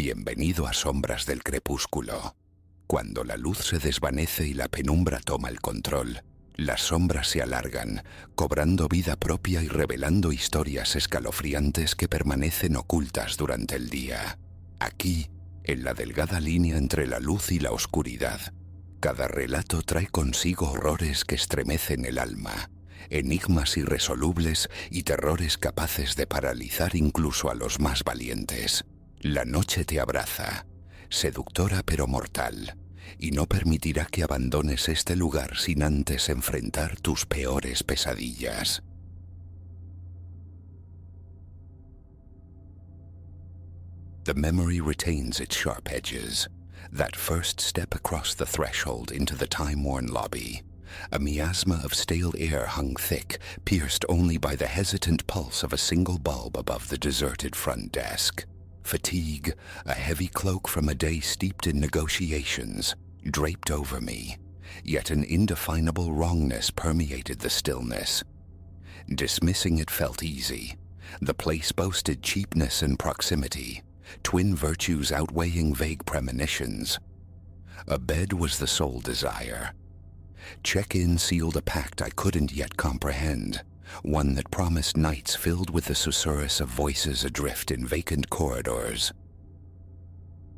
Bienvenido a Sombras del crepúsculo. Cuando la luz se desvanece y la penumbra toma el control, las sombras se alargan, cobrando vida propia y revelando historias escalofriantes que permanecen ocultas durante el día. Aquí, en la delgada línea entre la luz y la oscuridad, cada relato trae consigo horrores que estremecen el alma, enigmas irresolubles y terrores capaces de paralizar incluso a los más valientes. La noche te abraza, seductora pero mortal, y no permitirá que abandones este lugar sin antes enfrentar tus peores pesadillas. The memory retains its sharp edges. That first step across the threshold into the time-worn lobby. A miasma of stale air hung thick, pierced only by the hesitant pulse of a single bulb above the deserted front desk. Fatigue, a heavy cloak from a day steeped in negotiations, draped over me, yet an indefinable wrongness permeated the stillness. Dismissing it felt easy. The place boasted cheapness and proximity, twin virtues outweighing vague premonitions. A bed was the sole desire. Check-in sealed a pact I couldn't yet comprehend, one that promised nights filled with the susurrus of voices adrift in vacant corridors.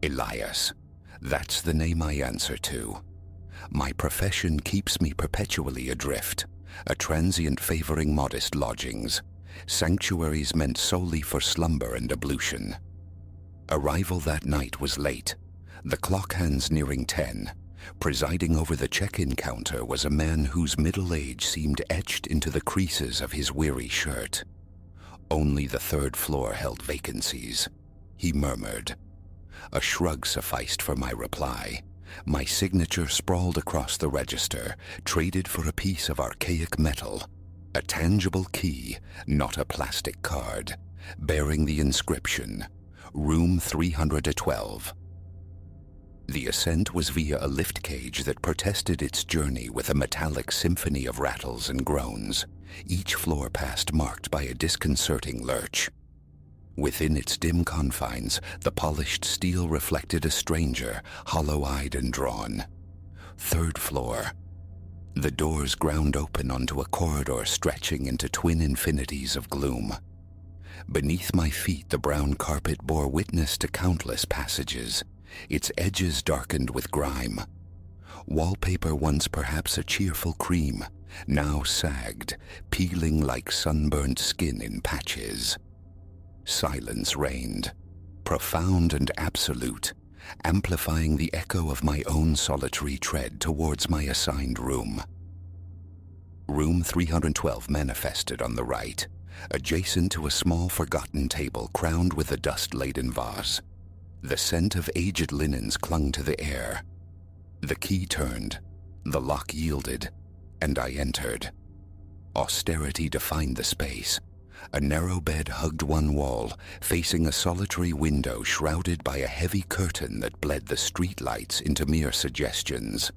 Elias, that's the name I answer to. My profession keeps me perpetually adrift, a transient favoring modest lodgings, sanctuaries meant solely for slumber and ablution. Arrival that night was late, the clock hands nearing 10. Presiding over the check-in counter was a man whose middle age seemed etched into the creases of his weary shirt. Only the third floor held vacancies, he murmured. A shrug sufficed for my reply. My signature sprawled across the register, traded for a piece of archaic metal. A tangible key, not a plastic card, bearing the inscription, Room 312. The ascent was via a lift cage that protested its journey with a metallic symphony of rattles and groans, each floor past marked by a disconcerting lurch. Within its dim confines, the polished steel reflected a stranger, hollow-eyed and drawn. Third floor. The doors ground open onto a corridor stretching into twin infinities of gloom. Beneath my feet, the brown carpet bore witness to countless passages, its edges darkened with grime. Wallpaper once perhaps a cheerful cream, now sagged, peeling like sunburnt skin in patches. Silence reigned, profound and absolute, amplifying the echo of my own solitary tread towards my assigned room. Room 312 manifested on the right, adjacent to a small forgotten table crowned with a dust-laden vase. The scent of aged linens clung to the air. The key turned, the lock yielded, and I entered. Austerity defined the space. A narrow bed hugged one wall, facing a solitary window shrouded by a heavy curtain that bled the streetlights into mere suggestions.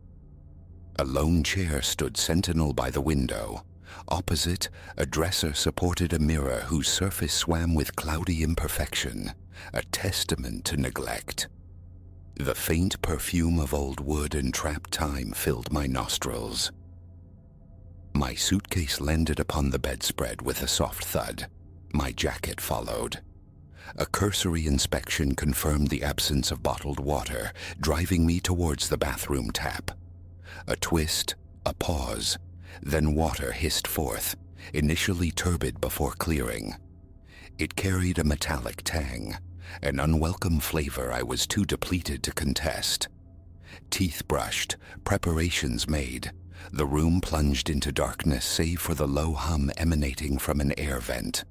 A lone chair stood sentinel by the window. Opposite, a dresser supported a mirror whose surface swam with cloudy imperfection, a testament to neglect. The faint perfume of old wood and trapped time filled my nostrils. My suitcase landed upon the bedspread with a soft thud. My jacket followed. A cursory inspection confirmed the absence of bottled water, driving me towards the bathroom tap. A twist, a pause, then water hissed forth, initially turbid before clearing. It carried a metallic tang, an unwelcome flavor I was too depleted to contest. Teeth brushed, preparations made, the room plunged into darkness save for the low hum emanating from an air vent.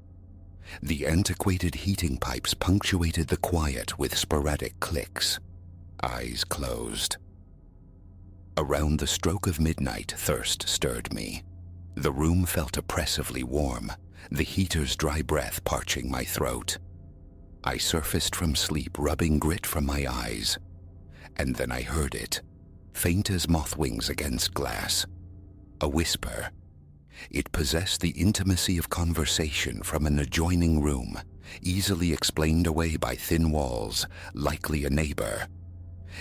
The antiquated heating pipes punctuated the quiet with sporadic clicks. Eyes closed. Around the stroke of midnight, thirst stirred me. The room felt oppressively warm, the heater's dry breath parching my throat. I surfaced from sleep, rubbing grit from my eyes. And then I heard it, faint as moth wings against glass. A whisper. It possessed the intimacy of conversation from an adjoining room, easily explained away by thin walls, likely a neighbor.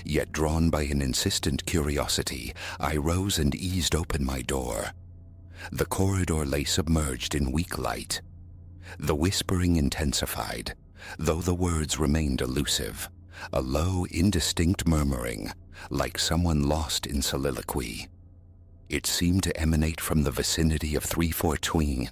Yet drawn by an insistent curiosity, I rose and eased open my door. The corridor lay submerged in weak light. The whispering intensified, though the words remained elusive, a low, indistinct murmuring, like someone lost in soliloquy. It seemed to emanate from the vicinity of 314,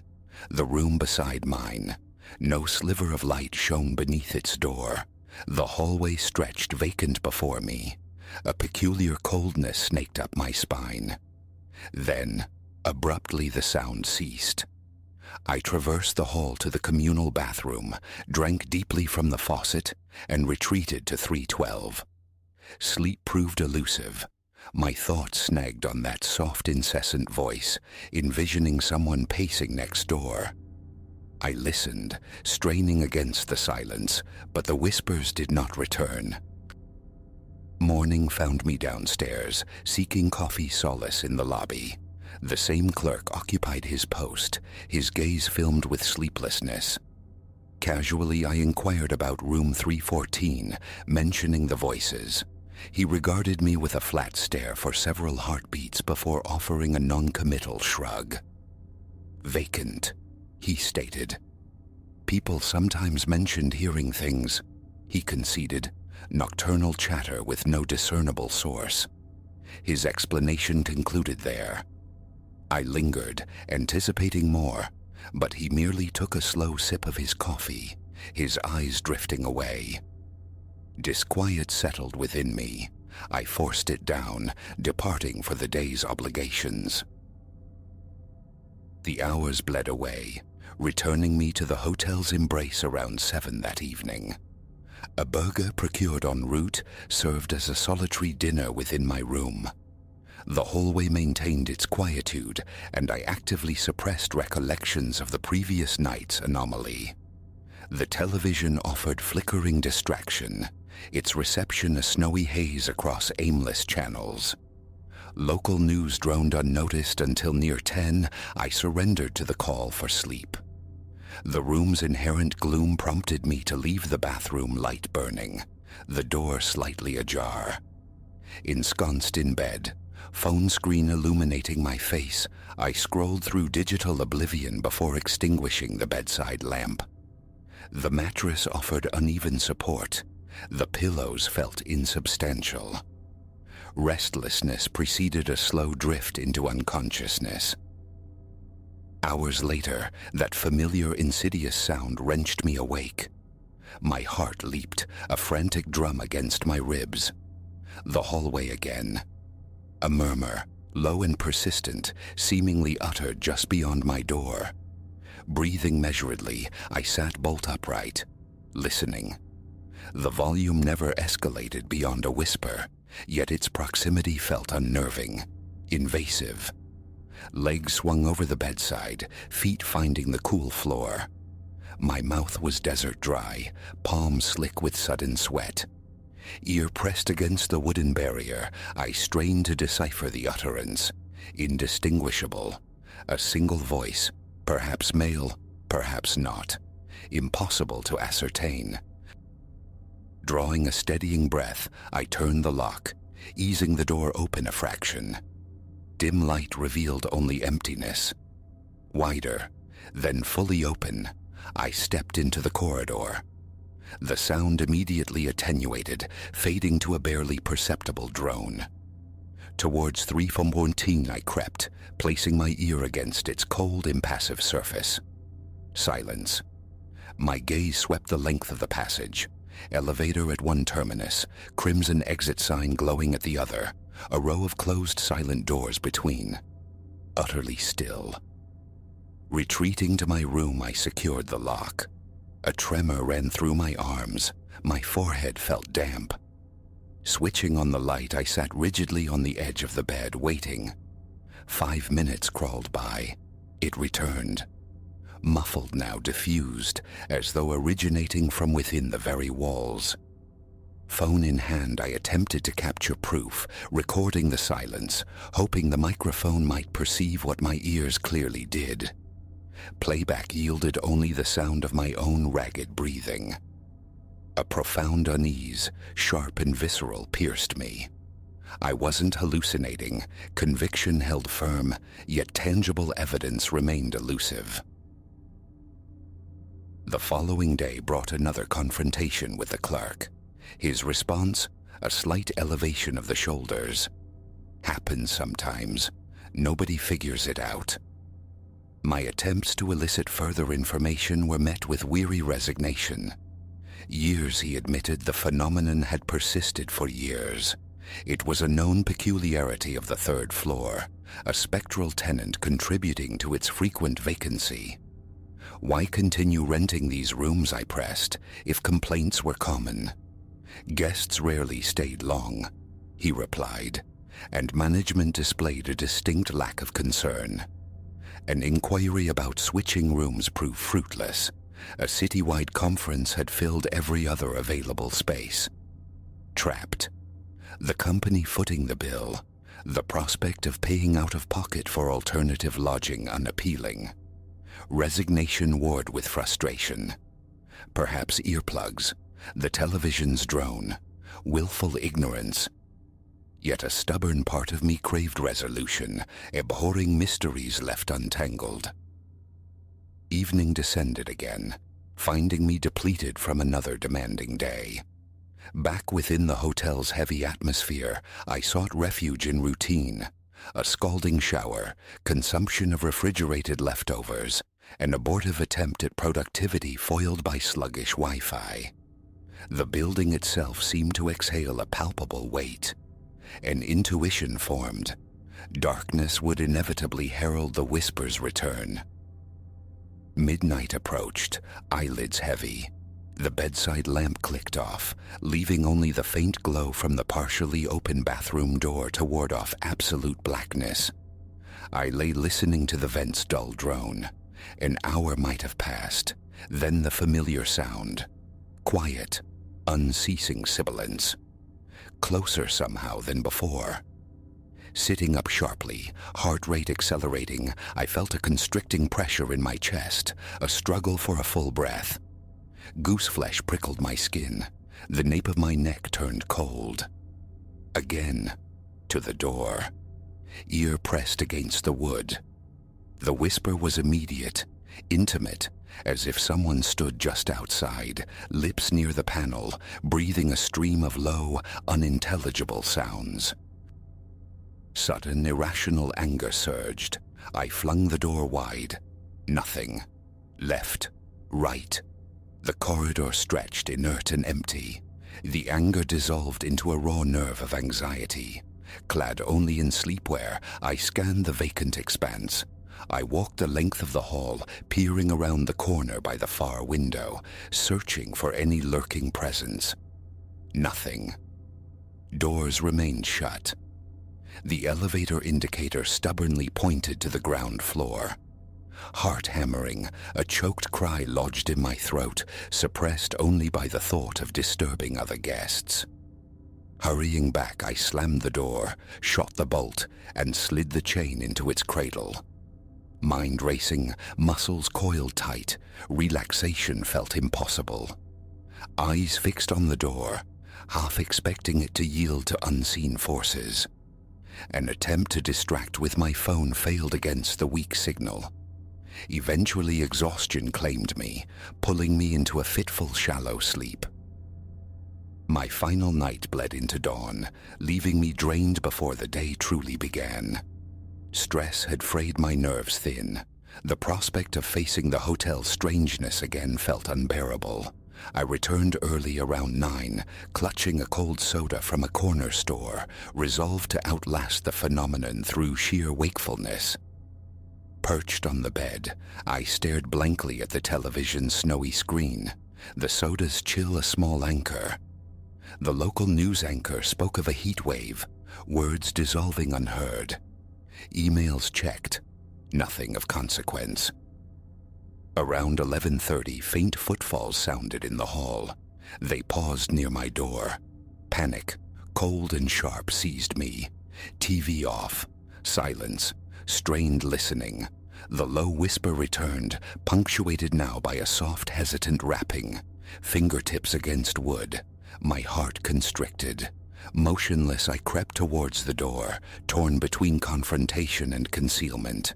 the room beside mine. No sliver of light shone beneath its door. The hallway stretched vacant before me. A peculiar coldness snaked up my spine. Then, abruptly, the sound ceased. I traversed the hall to the communal bathroom, drank deeply from the faucet, and retreated to 312. Sleep proved elusive. My thoughts snagged on that soft, incessant voice, envisioning someone pacing next door. I listened, straining against the silence, but the whispers did not return. Morning found me downstairs, seeking coffee solace in the lobby. The same clerk occupied his post, his gaze filmed with sleeplessness. Casually, I inquired about room 314, mentioning the voices. He regarded me with a flat stare for several heartbeats before offering a non-committal shrug. Vacant, he stated. People sometimes mentioned hearing things, he conceded, nocturnal chatter with no discernible source. His explanation concluded there. I lingered, anticipating more, but he merely took a slow sip of his coffee, his eyes drifting away. Disquiet settled within me. I forced it down, departing for the day's obligations. The hours bled away, returning me to the hotel's embrace around 7 that evening. A burger procured en route served as a solitary dinner within my room. The hallway maintained its quietude, and I actively suppressed recollections of the previous night's anomaly. The television offered flickering distraction, its reception a snowy haze across aimless channels. Local news droned unnoticed until near 10, I surrendered to the call for sleep. The room's inherent gloom prompted me to leave the bathroom light burning, the door slightly ajar. Ensconced in bed, phone screen illuminating my face, I scrolled through digital oblivion before extinguishing the bedside lamp. The mattress offered uneven support. The pillows felt insubstantial. Restlessness preceded a slow drift into unconsciousness. Hours later, that familiar insidious sound wrenched me awake. My heart leaped, a frantic drum against my ribs. The hallway again. A murmur, low and persistent, seemingly uttered just beyond my door. Breathing measuredly, I sat bolt upright, listening. The volume never escalated beyond a whisper, yet its proximity felt unnerving, invasive. Legs swung over the bedside, feet finding the cool floor. My mouth was desert dry, palms slick with sudden sweat. Ear pressed against the wooden barrier, I strained to decipher the utterance. Indistinguishable. A single voice, perhaps male, perhaps not. Impossible to ascertain. Drawing a steadying breath, I turned the lock, easing the door open a fraction. Dim light revealed only emptiness. Wider, then fully open, I stepped into the corridor. The sound immediately attenuated, fading to a barely perceptible drone. Towards 314 I crept, placing my ear against its cold, impassive surface. Silence. My gaze swept the length of the passage. Elevator at one terminus, crimson exit sign glowing at the other, a row of closed silent doors between. Utterly still. Retreating to my room, I secured the lock. A tremor ran through my arms. My forehead felt damp. Switching on the light, I sat rigidly on the edge of the bed, waiting. 5 minutes crawled by. It returned. Muffled now, diffused, as though originating from within the very walls. Phone in hand, I attempted to capture proof, recording the silence, hoping the microphone might perceive what my ears clearly did. Playback yielded only the sound of my own ragged breathing. A profound unease, sharp and visceral, pierced me. I wasn't hallucinating, conviction held firm, yet tangible evidence remained elusive. The following day brought another confrontation with the clerk. His response, a slight elevation of the shoulders. Happens sometimes. Nobody figures it out. My attempts to elicit further information were met with weary resignation. Years, he admitted, the phenomenon had persisted for years. It was a known peculiarity of the third floor, a spectral tenant contributing to its frequent vacancy. Why continue renting these rooms, I pressed, if complaints were common? Guests rarely stayed long, he replied, and management displayed a distinct lack of concern. An inquiry about switching rooms proved fruitless. A citywide conference had filled every other available space. Trapped. The company footing the bill, the prospect of paying out of pocket for alternative lodging unappealing. Resignation warred with frustration. Perhaps earplugs, the television's drone, willful ignorance. Yet a stubborn part of me craved resolution, abhorring mysteries left untangled. Evening descended again, finding me depleted from another demanding day. Back within the hotel's heavy atmosphere, I sought refuge in routine. A scalding shower, consumption of refrigerated leftovers, an abortive attempt at productivity foiled by sluggish Wi-Fi. The building itself seemed to exhale a palpable weight. An intuition formed. Darkness would inevitably herald the whisper's return. Midnight approached, eyelids heavy. The bedside lamp clicked off, leaving only the faint glow from the partially open bathroom door to ward off absolute blackness. I lay listening to the vent's dull drone. An hour might have passed, then the familiar sound. Quiet, unceasing sibilance. Closer somehow than before. Sitting up sharply, heart rate accelerating, I felt a constricting pressure in my chest, a struggle for a full breath. Gooseflesh prickled my skin. The nape of my neck turned cold. Again, to the door. Ear pressed against the wood. The whisper was immediate, intimate, as if someone stood just outside, lips near the panel, breathing a stream of low, unintelligible sounds. Sudden, irrational anger surged. I flung the door wide. Nothing. Left. Right. The corridor stretched inert and empty. The anger dissolved into a raw nerve of anxiety. Clad only in sleepwear, I scanned the vacant expanse. I walked the length of the hall, peering around the corner by the far window, searching for any lurking presence. Nothing. Doors remained shut. The elevator indicator stubbornly pointed to the ground floor. Heart hammering, a choked cry lodged in my throat, suppressed only by the thought of disturbing other guests. Hurrying back, I slammed the door, shot the bolt, and slid the chain into its cradle. Mind racing, muscles coiled tight, relaxation felt impossible. Eyes fixed on the door, half expecting it to yield to unseen forces. An attempt to distract with my phone failed against the weak signal. Eventually exhaustion claimed me, pulling me into a fitful shallow sleep. My final night bled into dawn, leaving me drained before the day truly began. Stress had frayed my nerves thin. The prospect of facing the hotel's strangeness again felt unbearable. I returned early around 9, clutching a cold soda from a corner store, resolved to outlast the phenomenon through sheer wakefulness. Perched on the bed, I stared blankly at the television's snowy screen, the soda's chill a small anchor. The local news anchor spoke of a heat wave, words dissolving unheard. Emails checked, nothing of consequence. Around 11:30, faint footfalls sounded in the hall. They paused near my door. Panic, cold and sharp, seized me. TV off. Silence. Strained listening. The low whisper returned, punctuated now by a soft, hesitant rapping, fingertips against wood, my heart constricted. Motionless, I crept towards the door, torn between confrontation and concealment.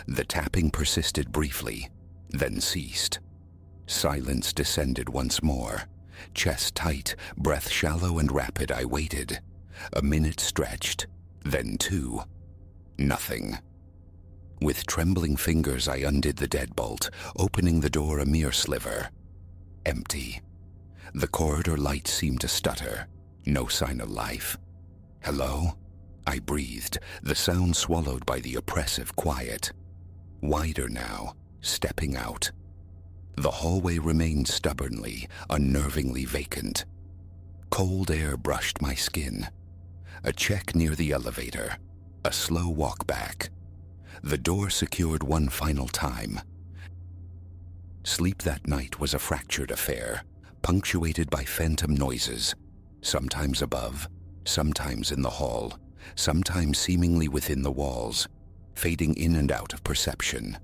The tapping persisted briefly, then ceased. Silence descended once more. Chest tight, breath shallow and rapid, I waited. A minute stretched, then two. Nothing. With trembling fingers, I undid the deadbolt, opening the door a mere sliver. Empty. The corridor light seemed to stutter. No sign of life. Hello? I breathed, the sound swallowed by the oppressive quiet. Wider now, stepping out. The hallway remained stubbornly, unnervingly vacant. Cold air brushed my skin. A check near the elevator. A slow walk back. The door secured one final time. Sleep that night was a fractured affair, punctuated by phantom noises, sometimes above, sometimes in the hall, sometimes seemingly within the walls, fading in and out of perception.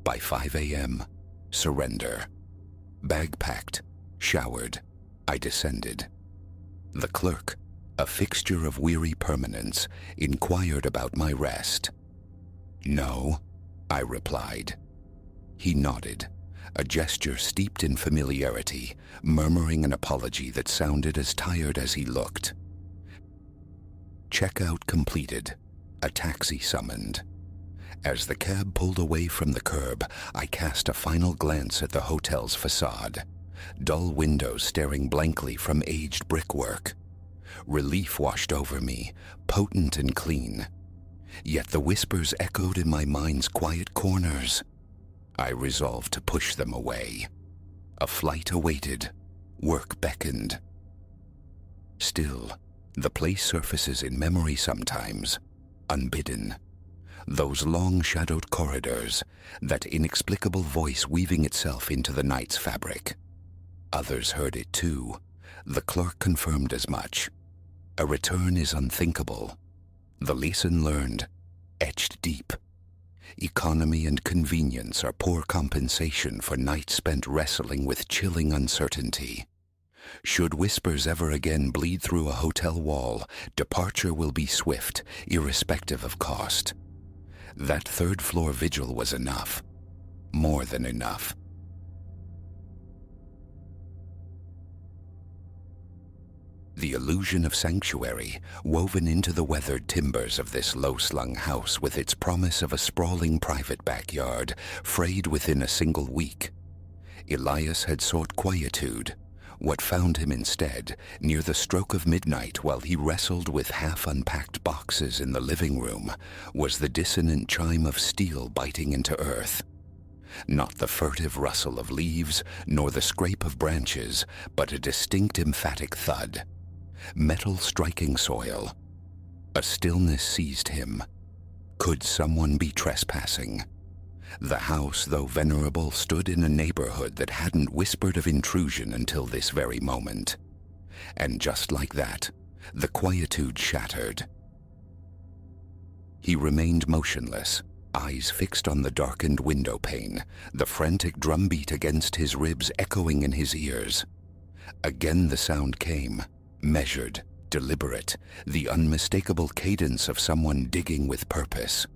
By 5 a.m., surrender. Bag packed, showered, I descended. The clerk, a fixture of weary permanence, inquired about my rest. No, I replied. He nodded, a gesture steeped in familiarity, murmuring an apology that sounded as tired as he looked. Checkout completed, a taxi summoned. As the cab pulled away from the curb, I cast a final glance at the hotel's facade. Dull windows staring blankly from aged brickwork. Relief washed over me, potent and clean. Yet the whispers echoed in my mind's quiet corners. I resolved to push them away. A flight awaited. Work beckoned. Still, the place surfaces in memory sometimes, unbidden. Those long-shadowed corridors, that inexplicable voice weaving itself into the night's fabric. Others heard it too. The clerk confirmed as much. A return is unthinkable. The lesson learned, etched deep. Economy and convenience are poor compensation for nights spent wrestling with chilling uncertainty. Should whispers ever again bleed through a hotel wall, departure will be swift, irrespective of cost. That third-floor vigil was enough. More than enough. The illusion of sanctuary, woven into the weathered timbers of this low-slung house with its promise of a sprawling private backyard, frayed within a single week. Elias had sought quietude. What found him instead, near the stroke of midnight while he wrestled with half-unpacked boxes in the living room, was the dissonant chime of steel biting into earth. Not the furtive rustle of leaves, nor the scrape of branches, but a distinct emphatic thud. Metal striking soil. A stillness seized him. Could someone be trespassing? The house, though venerable, stood in a neighborhood that hadn't whispered of intrusion until this very moment. And just like that, the quietude shattered. He remained motionless, eyes fixed on the darkened window pane, the frantic drumbeat against his ribs echoing in his ears. Again the sound came, measured, deliberate, the unmistakable cadence of someone digging with purpose.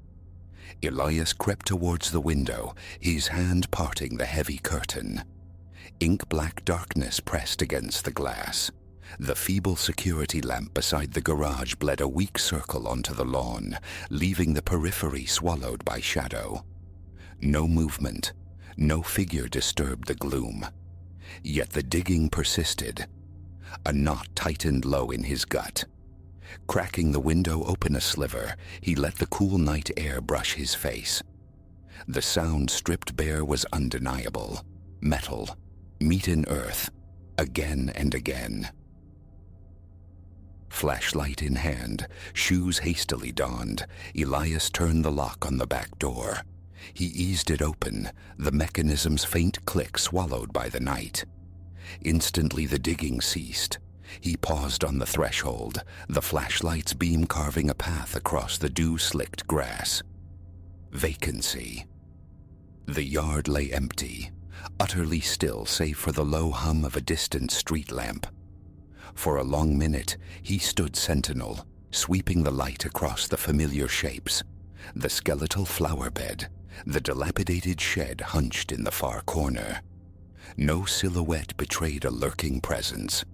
Elias crept towards the window, his hand parting the heavy curtain. Ink-black darkness pressed against the glass. The feeble security lamp beside the garage bled a weak circle onto the lawn, leaving the periphery swallowed by shadow. No movement, no figure disturbed the gloom. Yet the digging persisted. A knot tightened low in his gut. Cracking the window open a sliver, he let the cool night air brush his face. The sound stripped bare was undeniable. Metal, meat in earth, again and again. Flashlight in hand, shoes hastily donned, Elias turned the lock on the back door. He eased it open, the mechanism's faint click swallowed by the night. Instantly the digging ceased. He paused on the threshold, the flashlight's beam carving a path across the dew-slicked grass. Vacancy. The yard lay empty, utterly still save for the low hum of a distant street lamp. For a long minute, he stood sentinel, sweeping the light across the familiar shapes, the skeletal flower bed, the dilapidated shed hunched in the far corner. No silhouette betrayed a lurking presence.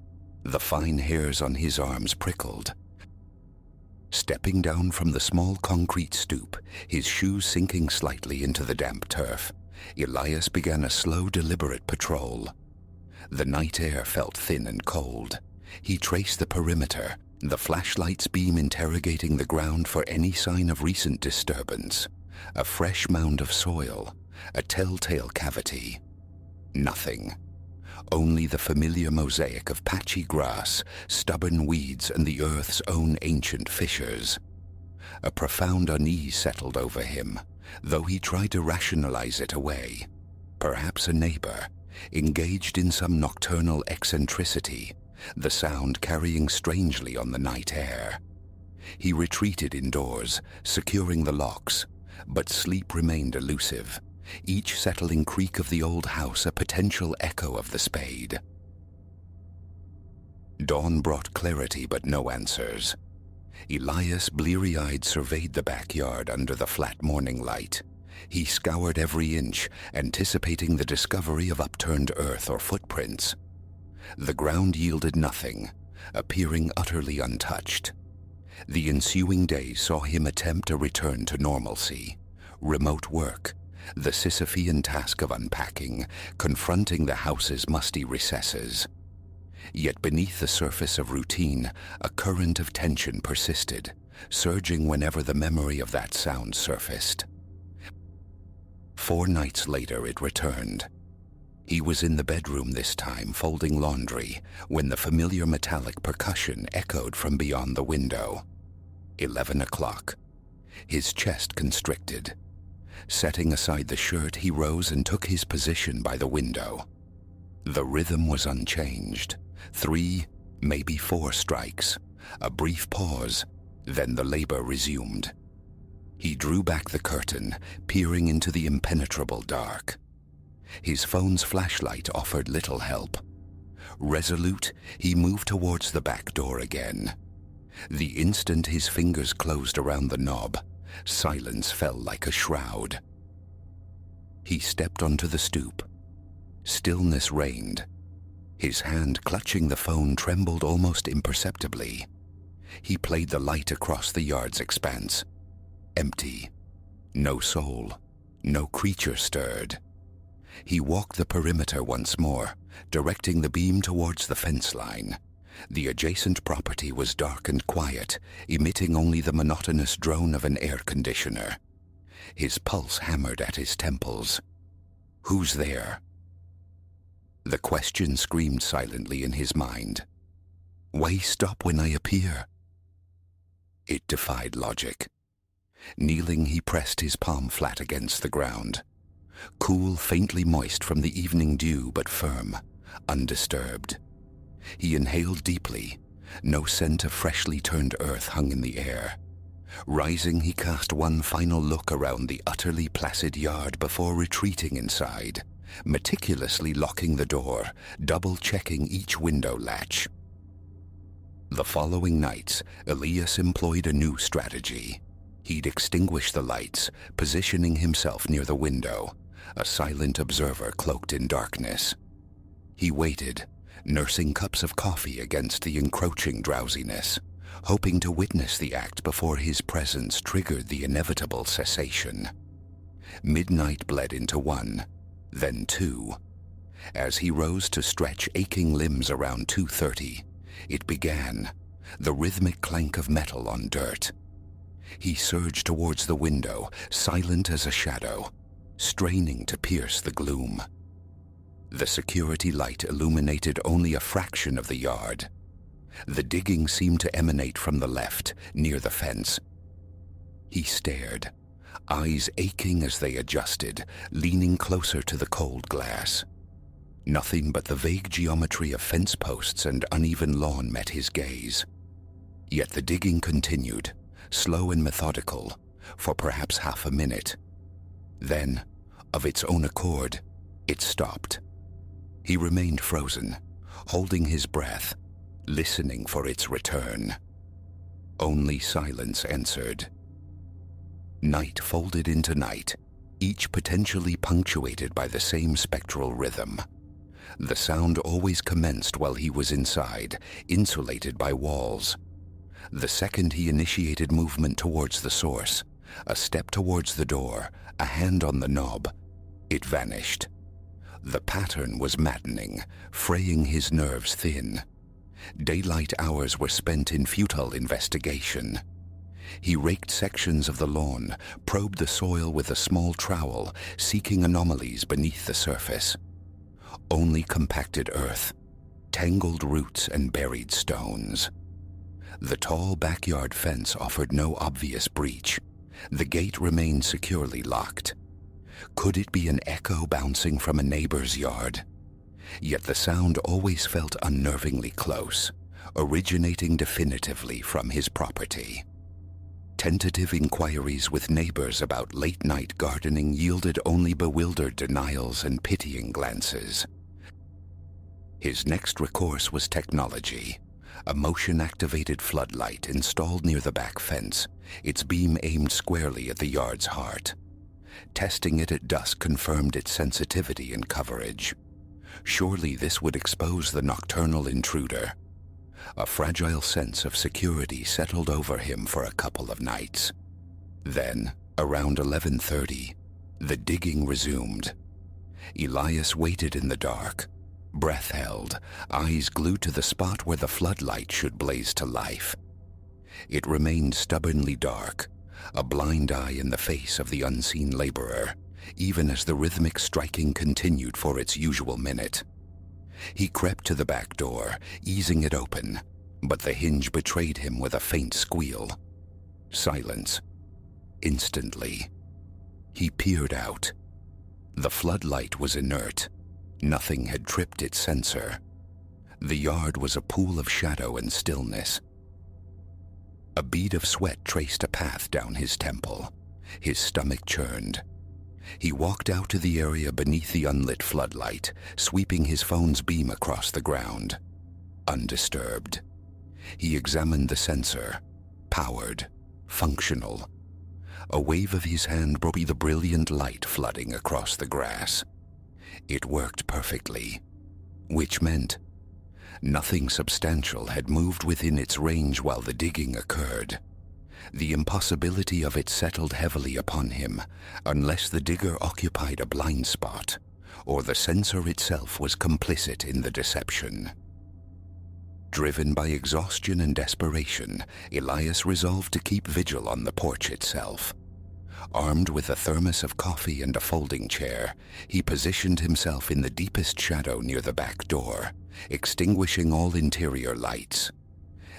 The fine hairs on his arms prickled. Stepping down from the small concrete stoop, his shoes sinking slightly into the damp turf, Elias began a slow, deliberate patrol. The night air felt thin and cold. He traced the perimeter, the flashlight's beam interrogating the ground for any sign of recent disturbance. A fresh mound of soil, a telltale cavity. Nothing. Only the familiar mosaic of patchy grass, stubborn weeds, and the earth's own ancient fissures. A profound unease settled over him, though he tried to rationalize it away. Perhaps a neighbor, engaged in some nocturnal eccentricity, the sound carrying strangely on the night air. He retreated indoors, securing the locks, but sleep remained elusive, each settling creak of the old house a potential echo of the spade. Dawn brought clarity but no answers. Elias, bleary-eyed, surveyed the backyard under the flat morning light. He scoured every inch, anticipating the discovery of upturned earth or footprints. The ground yielded nothing, appearing utterly untouched. The ensuing days saw him attempt a return to normalcy. Remote work, the Sisyphean task of unpacking, confronting the house's musty recesses. Yet beneath the surface of routine, a current of tension persisted, surging whenever the memory of that sound surfaced. 4 nights later it returned. He was in the bedroom this time, folding laundry, when the familiar metallic percussion echoed from beyond the window. 11 o'clock. His chest constricted. Setting aside the shirt, he rose and took his position by the window. The rhythm was unchanged. 3, maybe 4 strikes. A brief pause, then the labor resumed. He drew back the curtain, peering into the impenetrable dark. His phone's flashlight offered little help. Resolute, he moved towards the back door again. The instant his fingers closed around the knob, silence fell like a shroud. He stepped onto the stoop. Stillness reigned. His hand clutching the phone trembled almost imperceptibly. He played the light across the yard's expanse. Empty. No soul. No creature stirred. He walked the perimeter once more, directing the beam towards the fence line. The adjacent property was dark and quiet, emitting only the monotonous drone of an air conditioner. His pulse hammered at his temples. Who's there? The question screamed silently in his mind. Why stop when I appear? It defied logic. Kneeling, he pressed his palm flat against the ground. Cool, faintly moist from the evening dew, but firm, undisturbed. He inhaled deeply. No scent of freshly turned earth hung in the air. Rising, he cast one final look around the utterly placid yard before retreating inside, meticulously locking the door, double-checking each window latch. The following nights, Elias employed a new strategy. He'd extinguish the lights, positioning himself near the window, a silent observer cloaked in darkness. He waited, nursing cups of coffee against the encroaching drowsiness, hoping to witness the act before his presence triggered the inevitable cessation. Midnight bled into 1, then 2. As he rose to stretch aching limbs around 2:30, it began, the rhythmic clank of metal on dirt. He surged towards the window, silent as a shadow, straining to pierce the gloom. The security light illuminated only a fraction of the yard. The digging seemed to emanate from the left, near the fence. He stared, eyes aching as they adjusted, leaning closer to the cold glass. Nothing but the vague geometry of fence posts and uneven lawn met his gaze. Yet the digging continued, slow and methodical, for perhaps half a minute, Then, of its own accord, it stopped. He remained frozen, holding his breath, listening for its return. Only silence answered. Night folded into night, each potentially punctuated by the same spectral rhythm. The sound always commenced while he was inside, insulated by walls. The second he initiated movement towards the source, a step towards the door, a hand on the knob, it vanished. The pattern was maddening, fraying his nerves thin. Daylight hours were spent in futile investigation. He raked sections of the lawn, probed the soil with a small trowel, seeking anomalies beneath the surface. Only compacted earth, tangled roots and buried stones. The tall backyard fence offered no obvious breach. The gate remained securely locked. Could it be an echo bouncing from a neighbor's yard? Yet the sound always felt unnervingly close, originating definitively from his property. Tentative inquiries with neighbors about late-night gardening yielded only bewildered denials and pitying glances. His next recourse was technology. A motion-activated floodlight installed near the back fence, its beam aimed squarely at the yard's heart. Testing it at dusk confirmed its sensitivity and coverage. Surely this would expose the nocturnal intruder. A fragile sense of security settled over him for a couple of nights. Then, around 11:30, the digging resumed. Elias waited in the dark, breath held, eyes glued to the spot where the floodlight should blaze to life. It remained stubbornly dark, a blind eye in the face of the unseen laborer, even as the rhythmic striking continued for its usual minute. He crept to the back door, easing it open, but the hinge betrayed him with a faint squeal. Silence. Instantly. He peered out. The floodlight was inert. Nothing had tripped its sensor. The yard was a pool of shadow and stillness. A bead of sweat traced a path down his temple. His stomach churned. He walked out to the area beneath the unlit floodlight, sweeping his phone's beam across the ground. Undisturbed. He examined the sensor. Powered. Functional. A wave of his hand broke the brilliant light flooding across the grass. It worked perfectly, which meant nothing substantial had moved within its range while the digging occurred. The impossibility of it settled heavily upon him, unless the digger occupied a blind spot, or the sensor itself was complicit in the deception. Driven by exhaustion and desperation, Elias resolved to keep vigil on the porch itself. Armed with a thermos of coffee and a folding chair, he positioned himself in the deepest shadow near the back door, extinguishing all interior lights.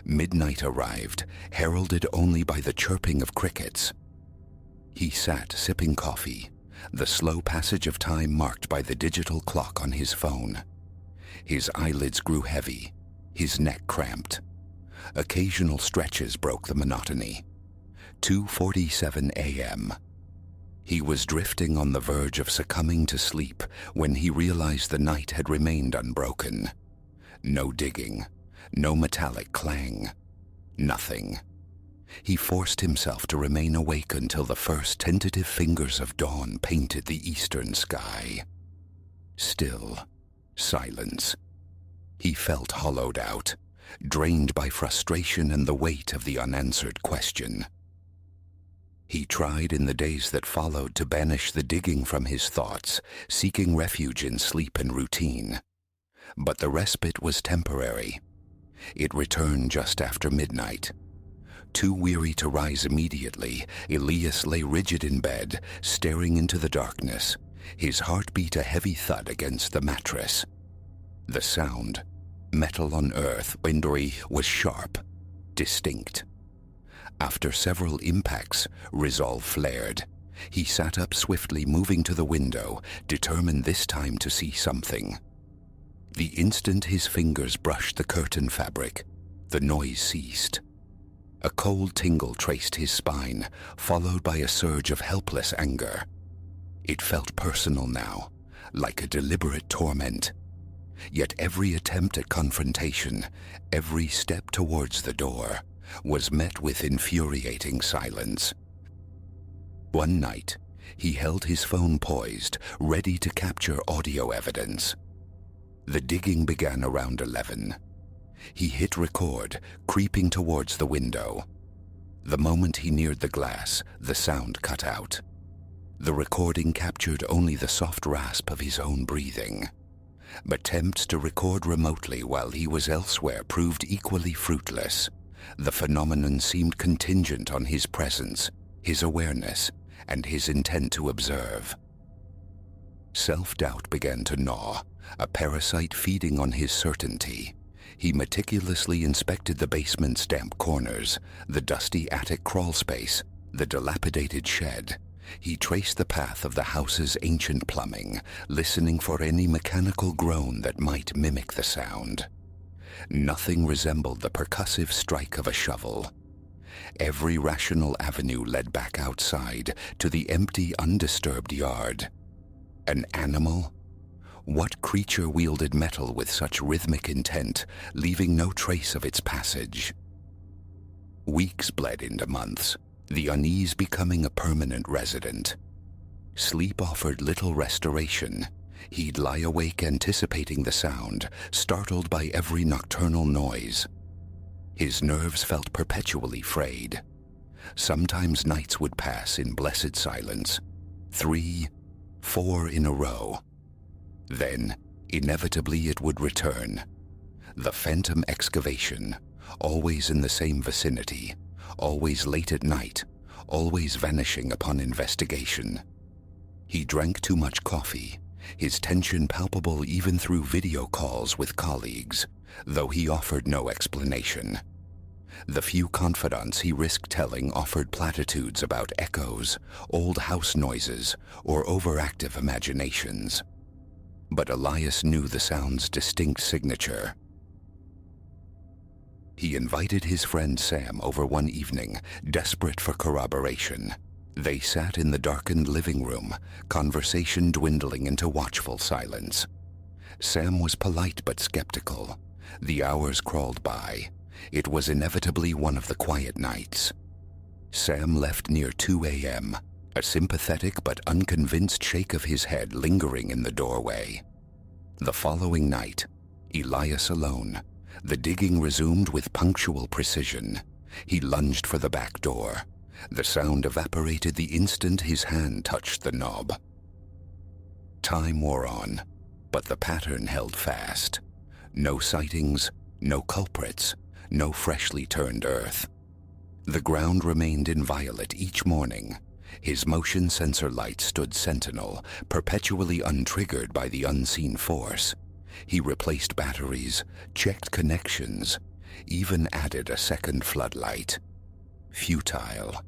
Midnight arrived, heralded only by the chirping of crickets. He sat sipping coffee, the slow passage of time marked by the digital clock on his phone. His eyelids grew heavy, his neck cramped. Occasional stretches broke the monotony. 2:47 a.m. He was drifting on the verge of succumbing to sleep when he realized the night had remained unbroken. No digging, no metallic clang, nothing. He forced himself to remain awake until the first tentative fingers of dawn painted the eastern sky. Still, silence. He felt hollowed out, drained by frustration and the weight of the unanswered question. He tried in the days that followed to banish the digging from his thoughts, seeking refuge in sleep and routine. But the respite was temporary. It returned just after midnight. Too weary to rise immediately, Elias lay rigid in bed, staring into the darkness, his heart beat a heavy thud against the mattress. The sound, metal on earth, was sharp, distinct. After several impacts, resolve flared. He sat up swiftly, moving to the window, determined this time to see something. The instant his fingers brushed the curtain fabric, the noise ceased. A cold tingle traced his spine, followed by a surge of helpless anger. It felt personal now, like a deliberate torment. Yet every attempt at confrontation, every step towards the door, was met with infuriating silence. One night, he held his phone poised, ready to capture audio evidence. The digging began around 11. He hit record, creeping towards the window. The moment he neared the glass, the sound cut out. The recording captured only the soft rasp of his own breathing. But attempts to record remotely while he was elsewhere proved equally fruitless. The phenomenon seemed contingent on his presence, his awareness, and his intent to observe. Self-doubt began to gnaw, a parasite feeding on his certainty. He meticulously inspected the basement's damp corners, the dusty attic crawlspace, the dilapidated shed. He traced the path of the house's ancient plumbing, listening for any mechanical groan that might mimic the sound. Nothing resembled the percussive strike of a shovel. Every rational avenue led back outside to the empty, undisturbed yard. An animal? What creature wielded metal with such rhythmic intent, leaving no trace of its passage? Weeks bled into months, the unease becoming a permanent resident. Sleep offered little restoration. He'd lie awake anticipating the sound, startled by every nocturnal noise. His nerves felt perpetually frayed. Sometimes nights would pass in blessed silence, 3, 4 in a row. Then, inevitably it would return. The phantom excavation, always in the same vicinity, always late at night, always vanishing upon investigation. He drank too much coffee, his tension palpable even through video calls with colleagues, though he offered no explanation. The few confidants he risked telling offered platitudes about echoes, old house noises, or overactive imaginations. But Elias knew the sound's distinct signature. He invited his friend Sam over one evening, desperate for corroboration. They sat in the darkened living room, conversation dwindling into watchful silence. Sam was polite but skeptical. The hours crawled by. It was inevitably one of the quiet nights. Sam left near 2 a.m., a sympathetic but unconvinced shake of his head lingering in the doorway. The following night, Elias alone, the digging resumed with punctual precision. He lunged for the back door. The sound evaporated the instant his hand touched the knob. Time wore on, but the pattern held fast. No sightings, no culprits, no freshly turned earth. The ground remained inviolate each morning. His motion sensor light stood sentinel, perpetually untriggered by the unseen force. He replaced batteries, checked connections, even added a second floodlight. Futile.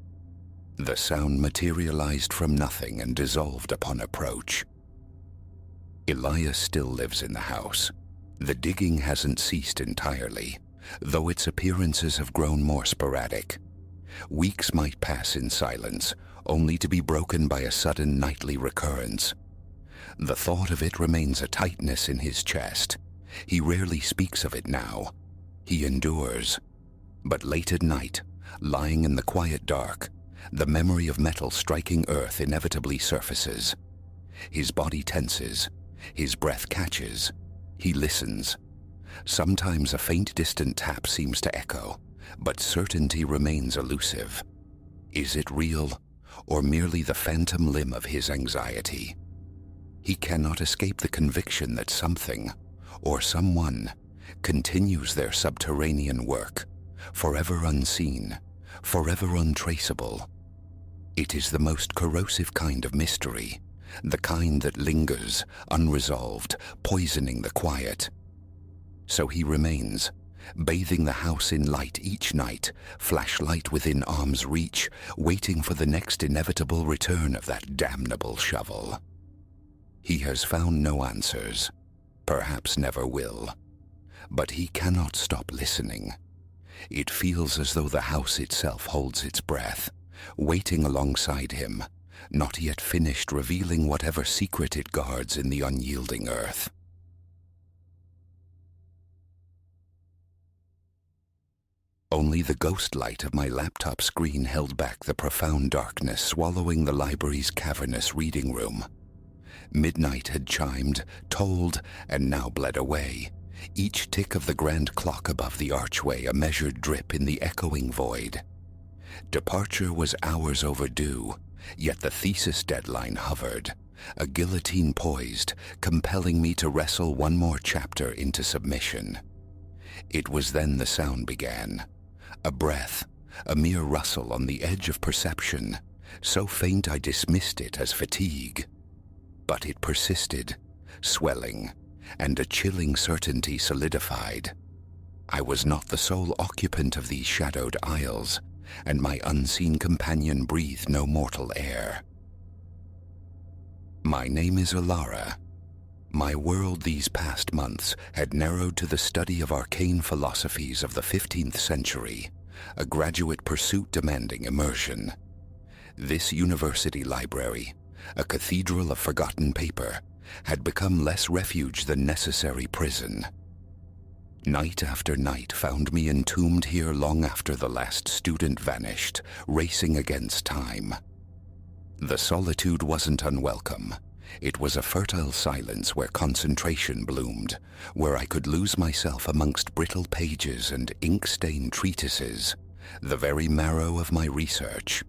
The sound materialized from nothing and dissolved upon approach. Elias still lives in the house. The digging hasn't ceased entirely, though its appearances have grown more sporadic. Weeks might pass in silence, only to be broken by a sudden nightly recurrence. The thought of it remains a tightness in his chest. He rarely speaks of it now. He endures. But late at night, lying in the quiet dark, the memory of metal striking earth inevitably surfaces. His body tenses, his breath catches. He listens. Sometimes a faint distant tap seems to echo, but certainty remains elusive. Is it real, or merely the phantom limb of his anxiety? He cannot escape the conviction that something, or someone, continues their subterranean work, forever unseen, forever untraceable. It is the most corrosive kind of mystery, the kind that lingers, unresolved, poisoning the quiet. So he remains, bathing the house in light each night, flashlight within arm's reach, waiting for the next inevitable return of that damnable shovel. He has found no answers, perhaps never will, but he cannot stop listening. It feels as though the house itself holds its breath, waiting alongside him, not yet finished revealing whatever secret it guards in the unyielding earth. Only the ghost light of my laptop screen held back the profound darkness swallowing the library's cavernous reading room. Midnight had chimed, tolled, and now bled away, each tick of the grand clock above the archway a measured drip in the echoing void. Departure was hours overdue, yet the thesis deadline hovered, a guillotine poised, compelling me to wrestle one more chapter into submission. It was then the sound began. A breath, a mere rustle on the edge of perception, so faint I dismissed it as fatigue. But it persisted, swelling, and a chilling certainty solidified. I was not the sole occupant of these shadowed aisles, and my unseen companion breathed no mortal air. My name is Alara. My world these past months had narrowed to the study of arcane philosophies of the 15th century, a graduate pursuit demanding immersion. This university library, a cathedral of forgotten paper, had become less refuge than necessary prison. Night after night found me entombed here long after the last student vanished, racing against time. The solitude wasn't unwelcome. It was a fertile silence where concentration bloomed, where I could lose myself amongst brittle pages and ink-stained treatises, the very marrow of my research.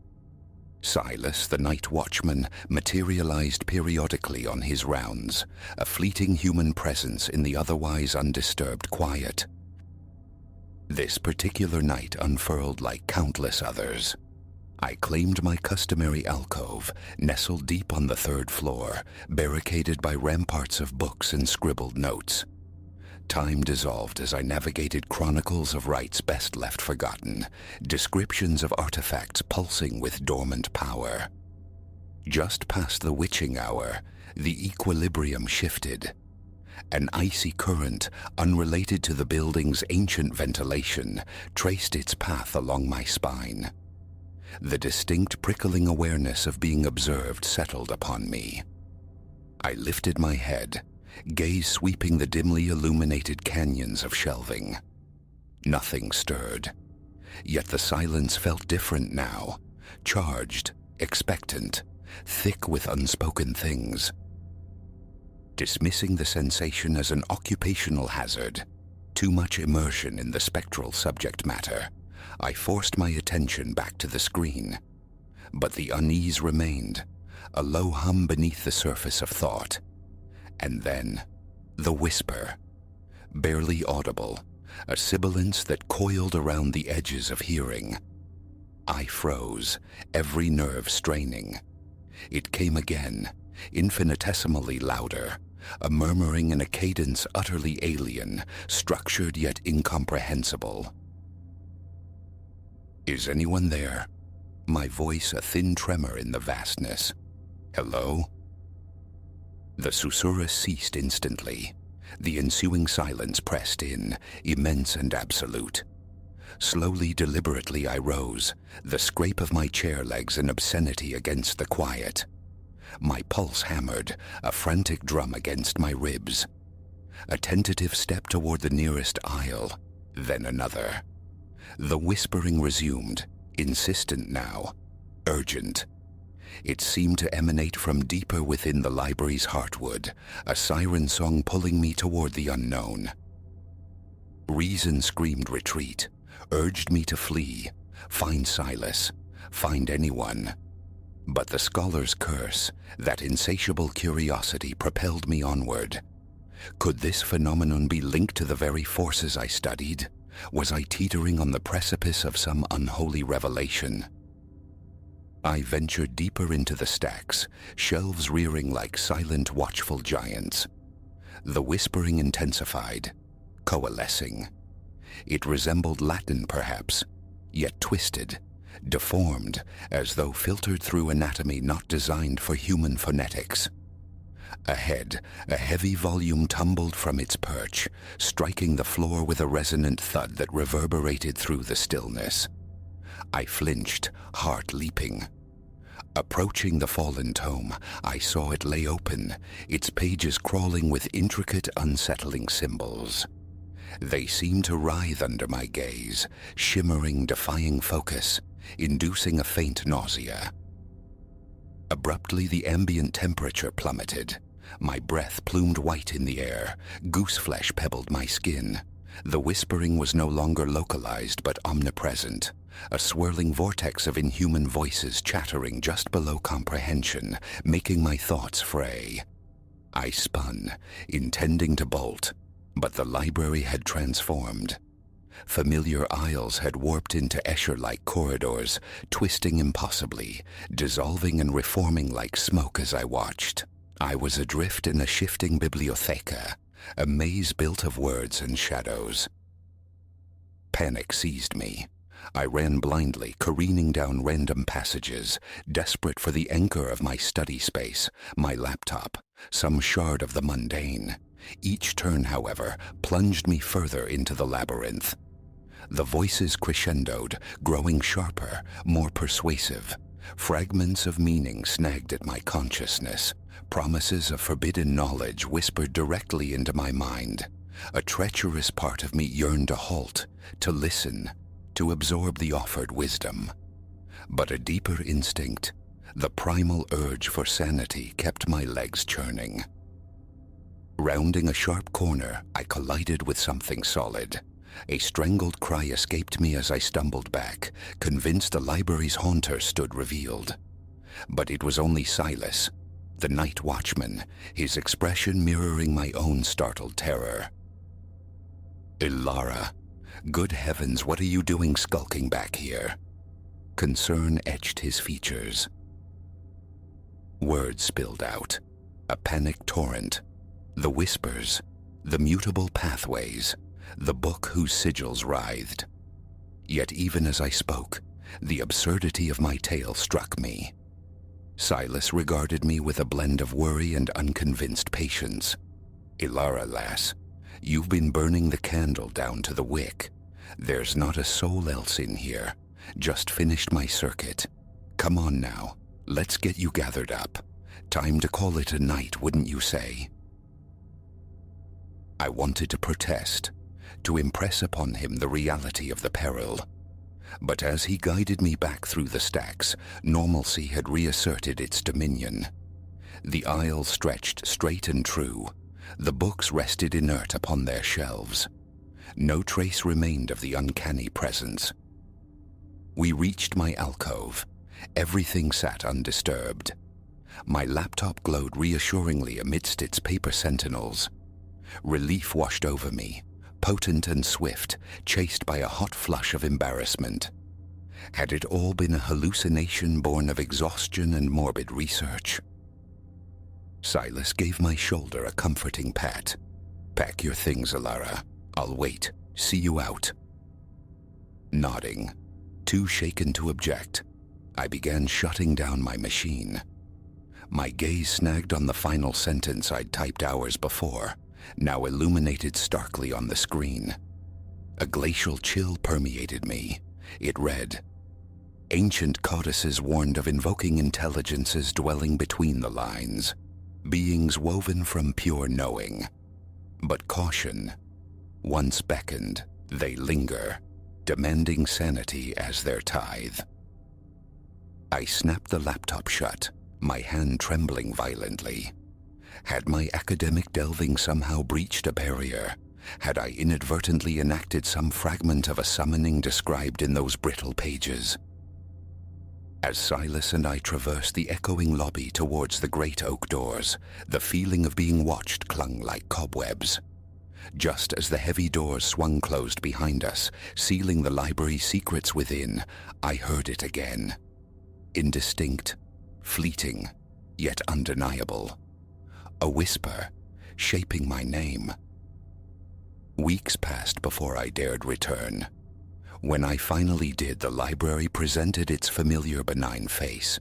Silas, the night watchman, materialized periodically on his rounds, a fleeting human presence in the otherwise undisturbed quiet. This particular night unfurled like countless others. I claimed my customary alcove, nestled deep on the 3rd floor, barricaded by ramparts of books and scribbled notes. Time dissolved as I navigated chronicles of rites best left forgotten, descriptions of artifacts pulsing with dormant power. Just past the witching hour, the equilibrium shifted. An icy current, unrelated to the building's ancient ventilation, traced its path along my spine. The distinct prickling awareness of being observed settled upon me. I lifted my head, gaze sweeping the dimly illuminated canyons of shelving. Nothing stirred, yet the silence felt different now, charged, expectant, thick with unspoken things. Dismissing the sensation as an occupational hazard, too much immersion in the spectral subject matter, I forced my attention back to the screen. But the unease remained, a low hum beneath the surface of thought. And then, the whisper, barely audible, a sibilance that coiled around the edges of hearing. I froze, every nerve straining. It came again, infinitesimally louder, a murmuring in a cadence utterly alien, structured yet incomprehensible. "Is anyone there?" My voice a thin tremor in the vastness. "Hello?" The susurrus ceased instantly. The ensuing silence pressed in, immense and absolute. Slowly, deliberately I rose, the scrape of my chair legs an obscenity against the quiet. My pulse hammered, a frantic drum against my ribs. A tentative step toward the nearest aisle, then another. The whispering resumed, insistent now, urgent. It seemed to emanate from deeper within the library's heartwood, a siren song pulling me toward the unknown. Reason screamed retreat, urged me to flee, find Silas, find anyone. But the scholar's curse, that insatiable curiosity, propelled me onward. Could this phenomenon be linked to the very forces I studied? Was I teetering on the precipice of some unholy revelation? I ventured deeper into the stacks, shelves rearing like silent, watchful giants. The whispering intensified, coalescing. It resembled Latin, perhaps, yet twisted, deformed, as though filtered through anatomy not designed for human phonetics. Ahead, a heavy volume tumbled from its perch, striking the floor with a resonant thud that reverberated through the stillness. I flinched, heart leaping. Approaching the fallen tome, I saw it lay open, its pages crawling with intricate, unsettling symbols. They seemed to writhe under my gaze, shimmering, defying focus, inducing a faint nausea. Abruptly, the ambient temperature plummeted. My breath plumed white in the air, gooseflesh pebbled my skin. The whispering was no longer localized but omnipresent, a swirling vortex of inhuman voices chattering just below comprehension, making my thoughts fray. I spun, intending to bolt, but the library had transformed. Familiar aisles had warped into Escher-like corridors, twisting impossibly, dissolving and reforming like smoke as I watched. I was adrift in a shifting bibliotheca, a maze built of words and shadows. Panic seized me. I ran blindly, careening down random passages, desperate for the anchor of my study space, my laptop, some shard of the mundane. Each turn, however, plunged me further into the labyrinth. The voices crescendoed, growing sharper, more persuasive. Fragments of meaning snagged at my consciousness. Promises of forbidden knowledge whispered directly into my mind. A treacherous part of me yearned to halt, to listen, to absorb the offered wisdom. But a deeper instinct, the primal urge for sanity, kept my legs churning. Rounding a sharp corner, I collided with something solid. A strangled cry escaped me as I stumbled back, convinced the library's haunter stood revealed. But it was only Silas, the night watchman, his expression mirroring my own startled terror. "Ilara, good heavens, what are you doing skulking back here?" Concern etched his features. Words spilled out, a panic torrent. The whispers, the mutable pathways, the book whose sigils writhed. Yet even as I spoke, the absurdity of my tale struck me. Silas regarded me with a blend of worry and unconvinced patience. "Ilara, lass, you've been burning the candle down to the wick. There's not a soul else in here. Just finished my circuit. Come on now, let's get you gathered up. Time to call it a night, wouldn't you say?" I wanted to protest, to impress upon him the reality of the peril. But as he guided me back through the stacks, normalcy had reasserted its dominion. The aisles stretched straight and true. The books rested inert upon their shelves. No trace remained of the uncanny presence. We reached my alcove. Everything sat undisturbed. My laptop glowed reassuringly amidst its paper sentinels. Relief washed over me, potent and swift, chased by a hot flush of embarrassment. Had it all been a hallucination born of exhaustion and morbid research? Silas gave my shoulder a comforting pat. "Pack your things, Ilara. I'll wait. See you out." Nodding, too shaken to object, I began shutting down my machine. My gaze snagged on the final sentence I'd typed hours before, now illuminated starkly on the screen. A glacial chill permeated me. It read, "Ancient codices warned of invoking intelligences dwelling between the lines, beings woven from pure knowing. But caution, once beckoned, they linger, demanding sanity as their tithe." I snapped the laptop shut, my hand trembling violently. Had my academic delving somehow breached a barrier? Had I inadvertently enacted some fragment of a summoning described in those brittle pages? As Silas and I traversed the echoing lobby towards the great oak doors, the feeling of being watched clung like cobwebs. Just as the heavy doors swung closed behind us, sealing the library's secrets within, I heard it again. Indistinct, fleeting, yet undeniable. A whisper, shaping my name. Weeks passed before I dared return. When I finally did, the library presented its familiar benign face.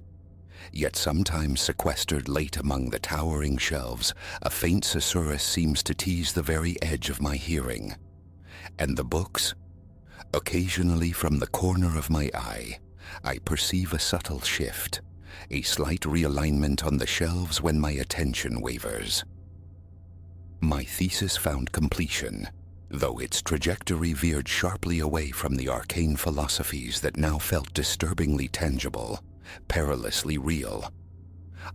Yet sometimes sequestered late among the towering shelves, a faint susurrus seems to tease the very edge of my hearing. And the books? Occasionally from the corner of my eye, I perceive a subtle shift, a slight realignment on the shelves when my attention wavers. My thesis found completion, though its trajectory veered sharply away from the arcane philosophies that now felt disturbingly tangible, perilously real.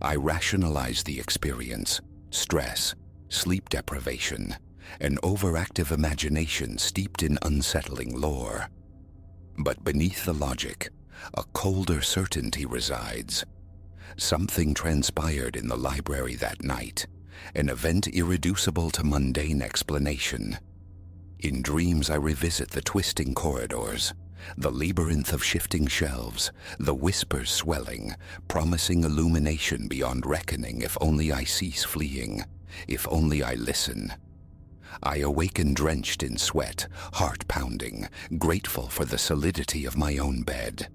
I rationalized the experience: stress, sleep deprivation, an overactive imagination steeped in unsettling lore. But beneath the logic, a colder certainty resides. Something transpired in the library that night, an event irreducible to mundane explanation. In dreams I revisit the twisting corridors, the labyrinth of shifting shelves, the whispers swelling, promising illumination beyond reckoning if only I cease fleeing, if only I listen. I awaken drenched in sweat, heart pounding, grateful for the solidity of my own bed.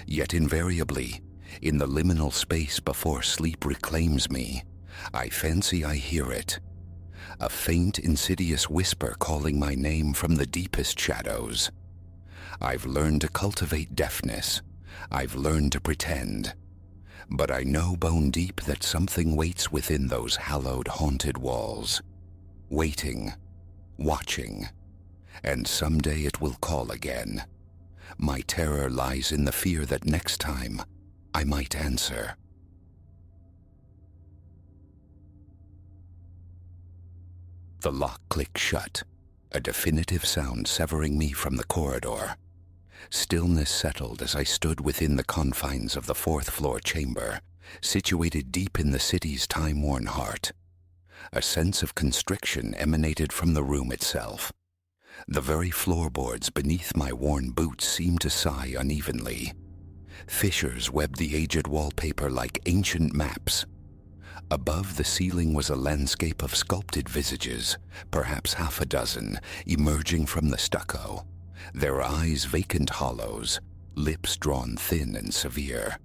Yet invariably, in the liminal space before sleep reclaims me, I fancy I hear it. A faint, insidious whisper calling my name from the deepest shadows. I've learned to cultivate deafness. I've learned to pretend. But I know bone deep that something waits within those hallowed, haunted walls. Waiting, watching, and someday it will call again. My terror lies in the fear that next time I might answer. The lock clicked shut, a definitive sound severing me from the corridor. Stillness settled as I stood within the confines of the fourth-floor chamber, situated deep in the city's time-worn heart. A sense of constriction emanated from the room itself. The very floorboards beneath my worn boots seemed to sigh unevenly. Fissures webbed the aged wallpaper like ancient maps. Above the ceiling was a landscape of sculpted visages, perhaps half a dozen, emerging from the stucco, their eyes vacant hollows, lips drawn thin and severe.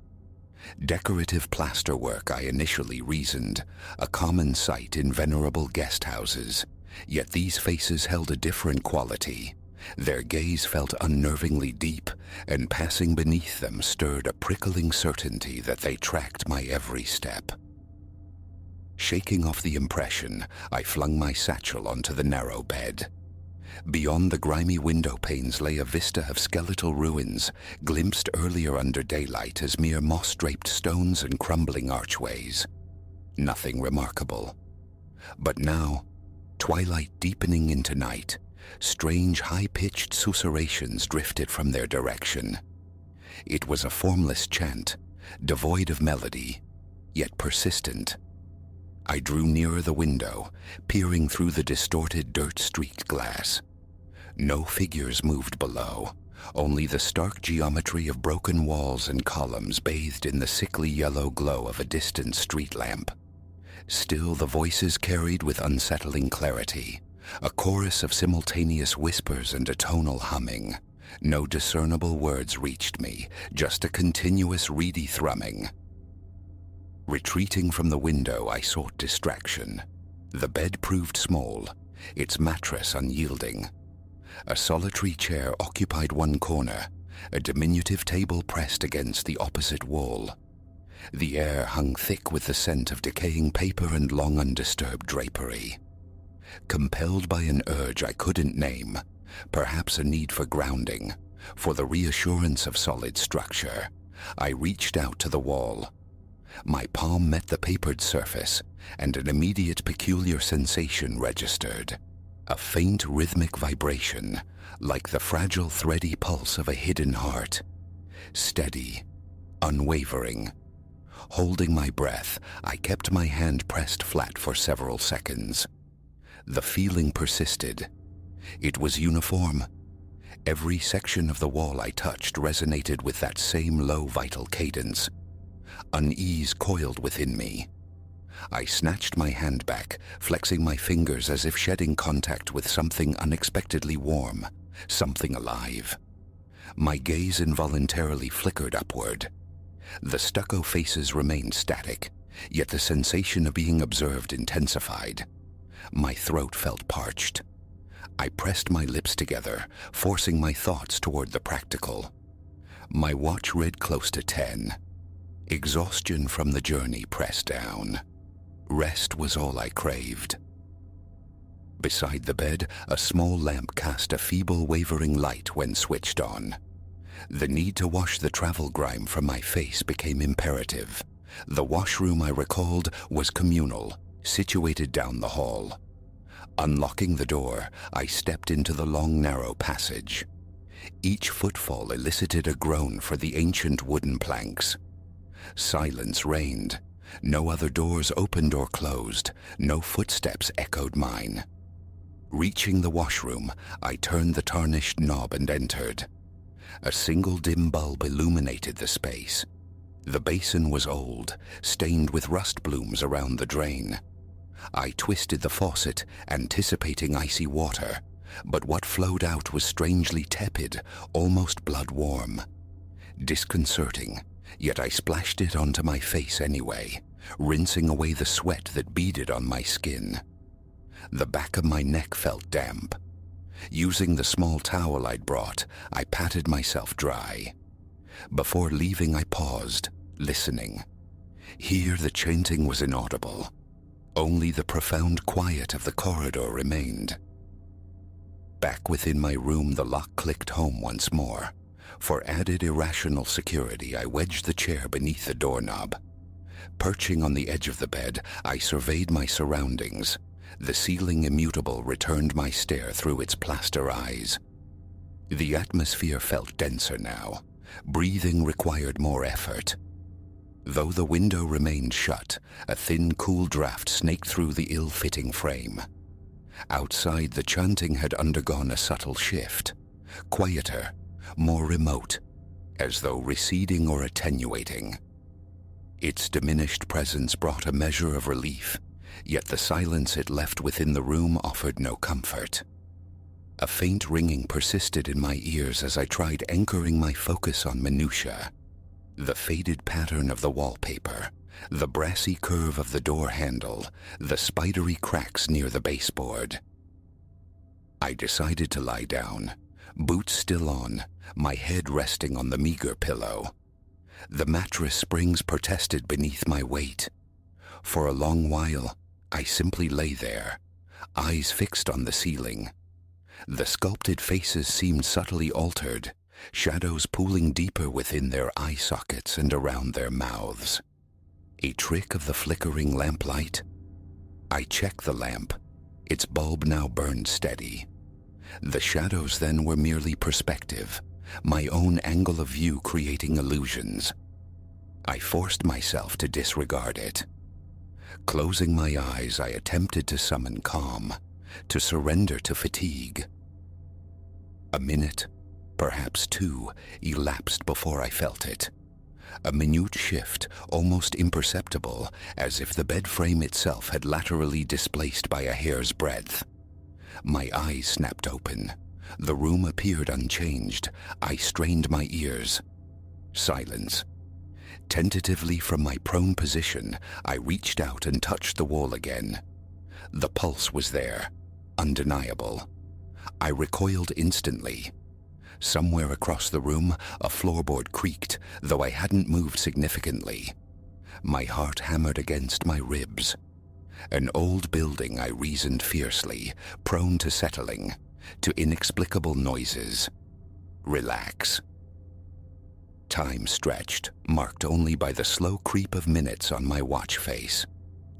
Decorative plasterwork, I initially reasoned, a common sight in venerable guest houses, yet these faces held a different quality. Their gaze felt unnervingly deep, and passing beneath them stirred a prickling certainty that they tracked my every step. Shaking off the impression, I flung my satchel onto the narrow bed. Beyond the grimy window panes lay a vista of skeletal ruins, glimpsed earlier under daylight as mere moss-draped stones and crumbling archways. Nothing remarkable. But now, twilight deepening into night, strange high-pitched susurrations drifted from their direction. It was a formless chant, devoid of melody, yet persistent. I drew nearer the window, peering through the distorted dirt-streaked glass. No figures moved below, only the stark geometry of broken walls and columns bathed in the sickly yellow glow of a distant street lamp. Still the voices carried with unsettling clarity, a chorus of simultaneous whispers and a tonal humming. No discernible words reached me, just a continuous reedy thrumming. Retreating from the window, I sought distraction. The bed proved small, its mattress unyielding. A solitary chair occupied one corner, a diminutive table pressed against the opposite wall. The air hung thick with the scent of decaying paper and long undisturbed drapery. Compelled by an urge I couldn't name, perhaps a need for grounding, for the reassurance of solid structure, I reached out to the wall. My palm met the papered surface, and an immediate peculiar sensation registered. A faint rhythmic vibration, like the fragile thready pulse of a hidden heart. Steady, unwavering. Holding my breath, I kept my hand pressed flat for several seconds. The feeling persisted. It was uniform. Every section of the wall I touched resonated with that same low vital cadence. Unease coiled within me. I snatched my hand back, flexing my fingers as if shedding contact with something unexpectedly warm, something alive. My gaze involuntarily flickered upward. The stucco faces remained static, yet the sensation of being observed intensified. My throat felt parched. I pressed my lips together, forcing my thoughts toward the practical. My watch read close to 10. Exhaustion from the journey pressed down. Rest was all I craved. Beside the bed, a small lamp cast a feeble, wavering light when switched on. The need to wash the travel grime from my face became imperative. The washroom, I recalled, was communal, situated down the hall. Unlocking the door, I stepped into the long, narrow passage. Each footfall elicited a groan for the ancient wooden planks. Silence reigned. No other doors opened or closed. No footsteps echoed mine. Reaching the washroom, I turned the tarnished knob and entered. A single dim bulb illuminated the space. The basin was old, stained with rust blooms around the drain. I twisted the faucet, anticipating icy water, but what flowed out was strangely tepid, almost blood-warm. Disconcerting, yet I splashed it onto my face anyway, rinsing away the sweat that beaded on my skin. The back of my neck felt damp. Using the small towel I'd brought, I patted myself dry. Before leaving, I paused, listening. Here the chanting was inaudible. Only the profound quiet of the corridor remained. Back within my room, the lock clicked home once more. For added irrational security, I wedged the chair beneath the doorknob. Perching on the edge of the bed, I surveyed my surroundings. The ceiling, immutable, returned my stare through its plaster eyes. The atmosphere felt denser now. Breathing required more effort. Though the window remained shut, a thin, cool draft snaked through the ill-fitting frame. Outside, the chanting had undergone a subtle shift. Quieter, more remote, as though receding or attenuating. Its diminished presence brought a measure of relief, yet the silence it left within the room offered no comfort. A faint ringing persisted in my ears as I tried anchoring my focus on minutiae. The faded pattern of the wallpaper, the brassy curve of the door handle, the spidery cracks near the baseboard. I decided to lie down, boots still on, my head resting on the meager pillow. The mattress springs protested beneath my weight. For a long while, I simply lay there, eyes fixed on the ceiling. The sculpted faces seemed subtly altered, shadows pooling deeper within their eye sockets and around their mouths. A trick of the flickering lamplight? I checked the lamp. Its bulb now burned steady. The shadows then were merely perspective, my own angle of view creating illusions. I forced myself to disregard it. Closing my eyes, I attempted to summon calm, to surrender to fatigue. A minute, perhaps two, elapsed before I felt it. A minute shift, almost imperceptible, as if the bed frame itself had laterally displaced by a hair's breadth. My eyes snapped open. The room appeared unchanged. I strained my ears. Silence. Tentatively from my prone position, I reached out and touched the wall again. The pulse was there, undeniable. I recoiled instantly. Somewhere across the room, a floorboard creaked, though I hadn't moved significantly. My heart hammered against my ribs. An old building, I reasoned fiercely, prone to settling, to inexplicable noises. Relax. Time stretched, marked only by the slow creep of minutes on my watch face.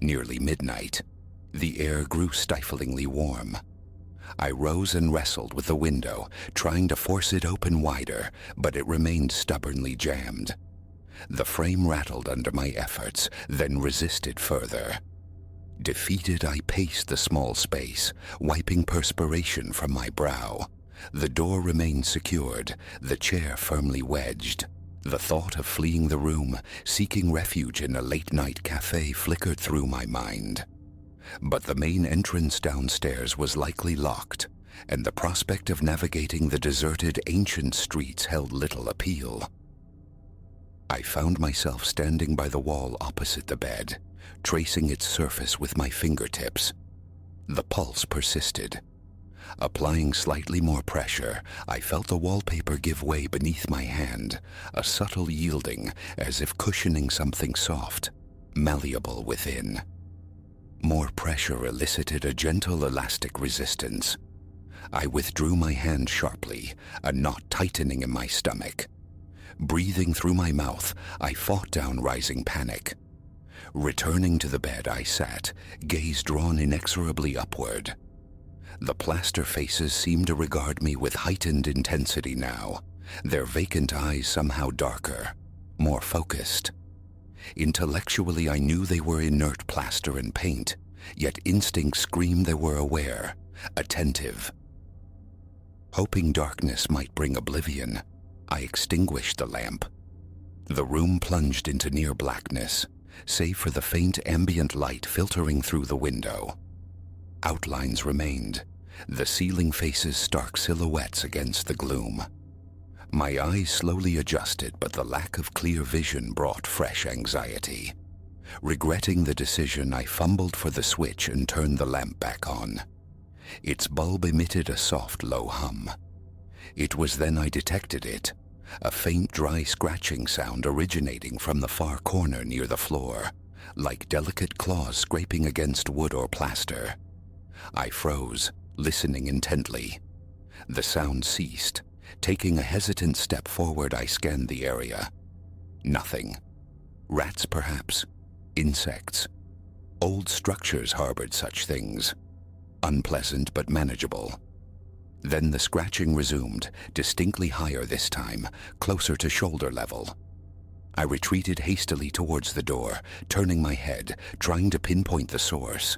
Nearly midnight. The air grew stiflingly warm. I rose and wrestled with the window, trying to force it open wider, but it remained stubbornly jammed. The frame rattled under my efforts, then resisted further. Defeated, I paced the small space, wiping perspiration from my brow. The door remained secured, the chair firmly wedged. The thought of fleeing the room, seeking refuge in a late-night cafe flickered through my mind. But the main entrance downstairs was likely locked, and the prospect of navigating the deserted ancient streets held little appeal. I found myself standing by the wall opposite the bed, tracing its surface with my fingertips. The pulse persisted. Applying slightly more pressure, I felt the wallpaper give way beneath my hand, a subtle yielding as if cushioning something soft, malleable within. More pressure elicited a gentle elastic resistance. I withdrew my hand sharply, a knot tightening in my stomach. Breathing through my mouth, I fought down rising panic. Returning to the bed, I sat, gaze drawn inexorably upward. The plaster faces seemed to regard me with heightened intensity now, their vacant eyes somehow darker, more focused. Intellectually, I knew they were inert plaster and paint, yet instinct screamed they were aware, attentive. Hoping darkness might bring oblivion, I extinguished the lamp. The room plunged into near blackness, save for the faint ambient light filtering through the window. Outlines remained, the ceiling faces stark silhouettes against the gloom. My eyes slowly adjusted, but the lack of clear vision brought fresh anxiety. Regretting the decision, I fumbled for the switch and turned the lamp back on. Its bulb emitted a soft, low hum. It was then I detected it, a faint, dry scratching sound originating from the far corner near the floor, like delicate claws scraping against wood or plaster. I froze, listening intently. The sound ceased. Taking a hesitant step forward, I scanned the area. Nothing. Rats, perhaps. Insects. Old structures harbored such things. Unpleasant but manageable. Then the scratching resumed, distinctly higher this time, closer to shoulder level. I retreated hastily towards the door, turning my head, trying to pinpoint the source.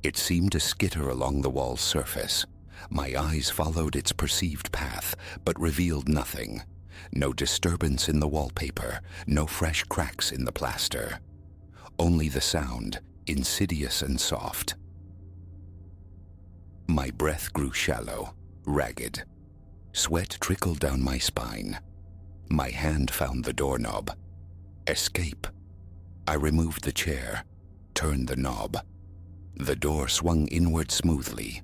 It seemed to skitter along the wall's surface. My eyes followed its perceived path, but revealed nothing. No disturbance in the wallpaper, no fresh cracks in the plaster. Only the sound, insidious and soft. My breath grew shallow, ragged. Sweat trickled down my spine. My hand found the doorknob. Escape. I removed the chair, turned the knob. The door swung inward smoothly.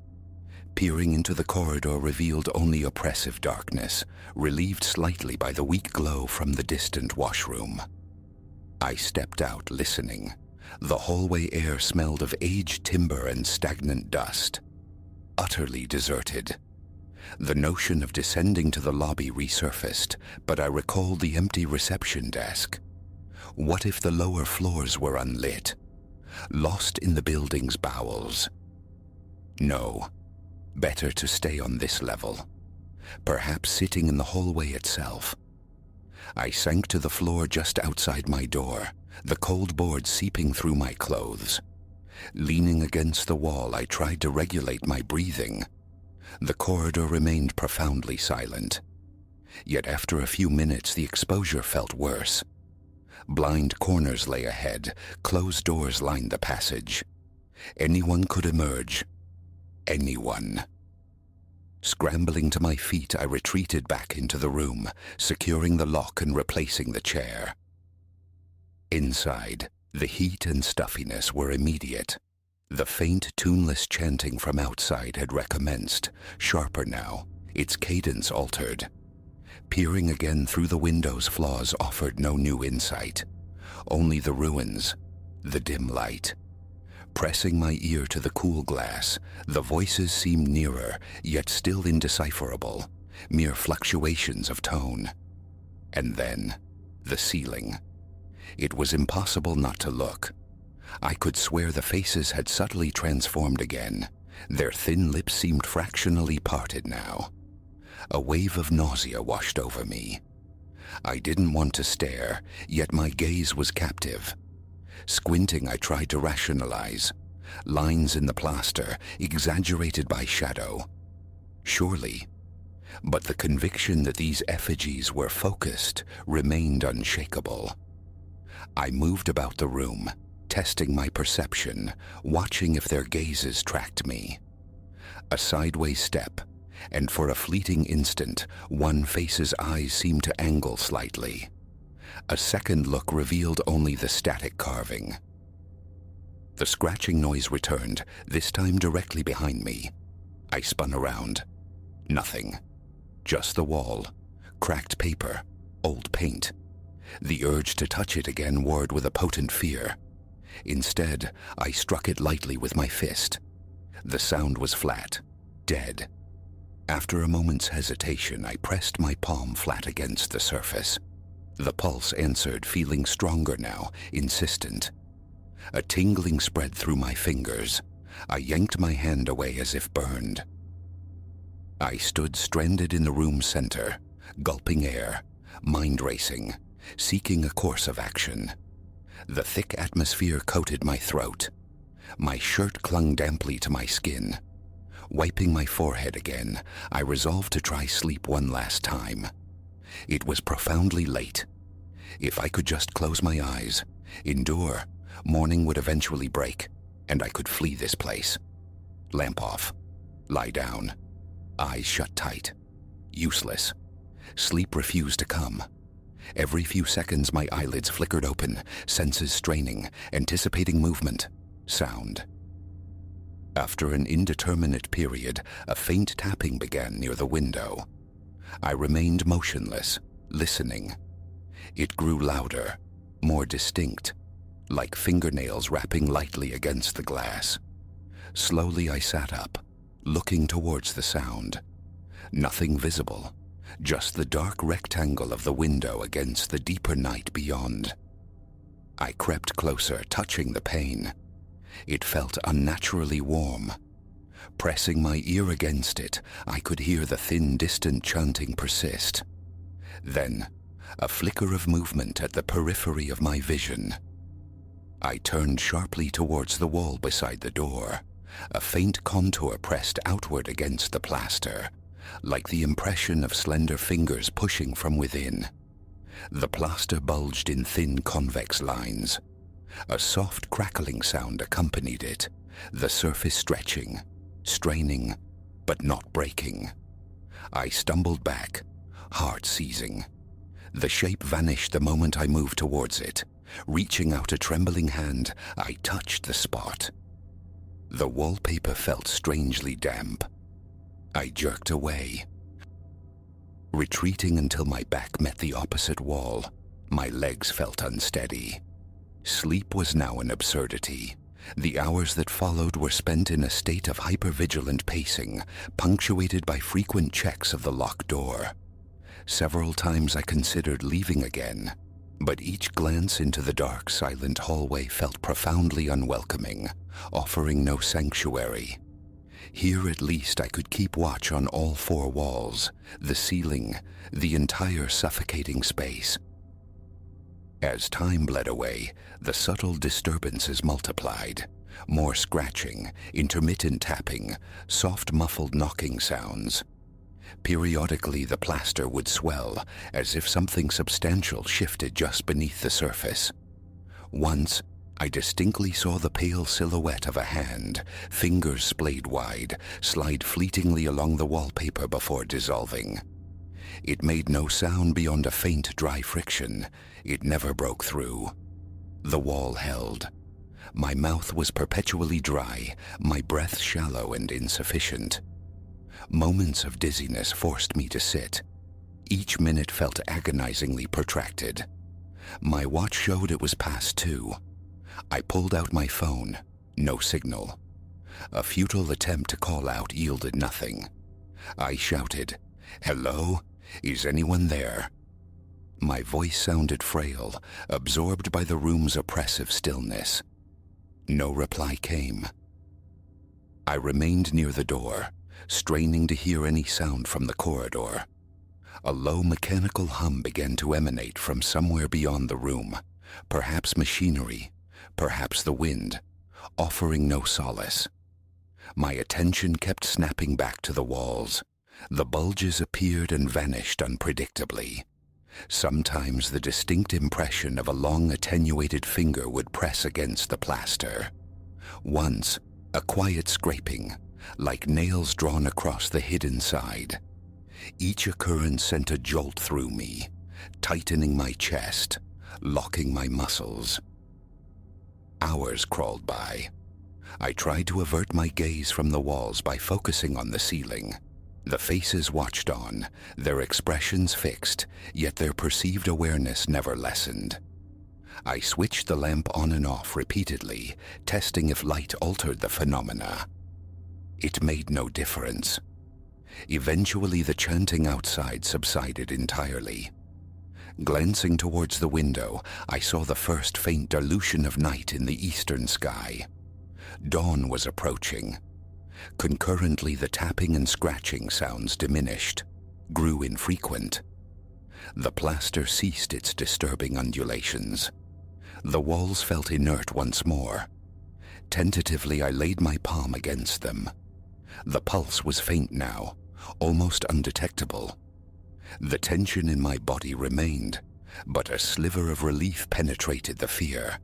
Peering into the corridor revealed only oppressive darkness, relieved slightly by the weak glow from the distant washroom. I stepped out, listening. The hallway air smelled of aged timber and stagnant dust. Utterly deserted. The notion of descending to the lobby resurfaced, but I recalled the empty reception desk. What if the lower floors were unlit? Lost in the building's bowels? No. Better to stay on this level. Perhaps sitting in the hallway itself. I sank to the floor just outside my door, the cold board seeping through my clothes. Leaning against the wall, I tried to regulate my breathing. The corridor remained profoundly silent. Yet after a few minutes, the exposure felt worse. Blind corners lay ahead, closed doors lined the passage. Anyone could emerge. Anyone. Scrambling to my feet, I retreated back into the room, securing the lock and replacing the chair. Inside, the heat and stuffiness were immediate. The faint, tuneless chanting from outside had recommenced, sharper now, its cadence altered. Peering again through the window's flaws offered no new insight. Only the ruins, the dim light. Pressing my ear to the cool glass, the voices seemed nearer, yet still indecipherable, mere fluctuations of tone. And then, the ceiling. It was impossible not to look. I could swear the faces had subtly transformed again. Their thin lips seemed fractionally parted now. A wave of nausea washed over me. I didn't want to stare, yet my gaze was captive. Squinting, I tried to rationalize. Lines in the plaster, exaggerated by shadow. Surely. But the conviction that these effigies were focused remained unshakable. I moved about the room, testing my perception, watching if their gazes tracked me. A sideways step, and for a fleeting instant, one face's eyes seemed to angle slightly. A second look revealed only the static carving. The scratching noise returned, this time directly behind me. I spun around. Nothing. Just the wall, cracked paper, old paint. The urge to touch it again warred with a potent fear. Instead, I struck it lightly with my fist. The sound was flat, dead. After a moment's hesitation, I pressed my palm flat against the surface. The pulse answered, feeling stronger now, insistent. A tingling spread through my fingers. I yanked my hand away as if burned. I stood stranded in the room's center, gulping air, mind racing, seeking a course of action. The thick atmosphere coated my throat. My shirt clung damply to my skin. Wiping my forehead again, I resolved to try sleep one last time. It was profoundly late. If I could just close my eyes, endure, morning would eventually break, and I could flee this place. Lamp off. Lie down. Eyes shut tight. Useless. Sleep refused to come. Every few seconds my eyelids flickered open, senses straining, anticipating movement, sound. After an indeterminate period, a faint tapping began near the window. I remained motionless, listening. It grew louder, more distinct, like fingernails rapping lightly against the glass. Slowly I sat up, looking towards the sound. Nothing visible, just the dark rectangle of the window against the deeper night beyond. I crept closer, touching the pane. It felt unnaturally warm. Pressing my ear against it, I could hear the thin, distant chanting persist. Then, a flicker of movement at the periphery of my vision. I turned sharply towards the wall beside the door. A faint contour pressed outward against the plaster, like the impression of slender fingers pushing from within. The plaster bulged in thin convex lines. A soft crackling sound accompanied it, the surface stretching, straining, but not breaking. I stumbled back, heart seizing. The shape vanished the moment I moved towards it. Reaching out a trembling hand, I touched the spot. The wallpaper felt strangely damp. I jerked away. Retreating until my back met the opposite wall, my legs felt unsteady. Sleep was now an absurdity. The hours that followed were spent in a state of hypervigilant pacing, punctuated by frequent checks of the locked door. Several times I considered leaving again, but each glance into the dark, silent hallway felt profoundly unwelcoming, offering no sanctuary. Here at least I could keep watch on all four walls, the ceiling, the entire suffocating space. As time bled away, the subtle disturbances multiplied. More scratching, intermittent tapping, soft muffled knocking sounds. Periodically the plaster would swell, as if something substantial shifted just beneath the surface. Once, I distinctly saw the pale silhouette of a hand, fingers splayed wide, slide fleetingly along the wallpaper before dissolving. It made no sound beyond a faint, dry friction. It never broke through. The wall held. My mouth was perpetually dry, my breath shallow and insufficient. Moments of dizziness forced me to sit. Each minute felt agonizingly protracted. My watch showed it was past 2. I pulled out my phone. No signal. A futile attempt to call out yielded nothing. I shouted, "Hello? Is anyone there?" My voice sounded frail, absorbed by the room's oppressive stillness. No reply came. I remained near the door, straining to hear any sound from the corridor. A low mechanical hum began to emanate from somewhere beyond the room, perhaps machinery, perhaps the wind, offering no solace. My attention kept snapping back to the walls. The bulges appeared and vanished unpredictably. Sometimes the distinct impression of a long attenuated finger would press against the plaster. Once, a quiet scraping, like nails drawn across the hidden side. Each occurrence sent a jolt through me, tightening my chest, locking my muscles. Hours crawled by. I tried to avert my gaze from the walls by focusing on the ceiling. The faces watched on, their expressions fixed, yet their perceived awareness never lessened. I switched the lamp on and off repeatedly, testing if light altered the phenomena. It made no difference. Eventually, the chanting outside subsided entirely. Glancing towards the window, I saw the first faint dilution of night in the eastern sky. Dawn was approaching. Concurrently, the tapping and scratching sounds diminished, grew infrequent. The plaster ceased its disturbing undulations. The walls felt inert once more. Tentatively, I laid my palm against them. The pulse was faint now, almost undetectable. The tension in my body remained, but a sliver of relief penetrated the fear.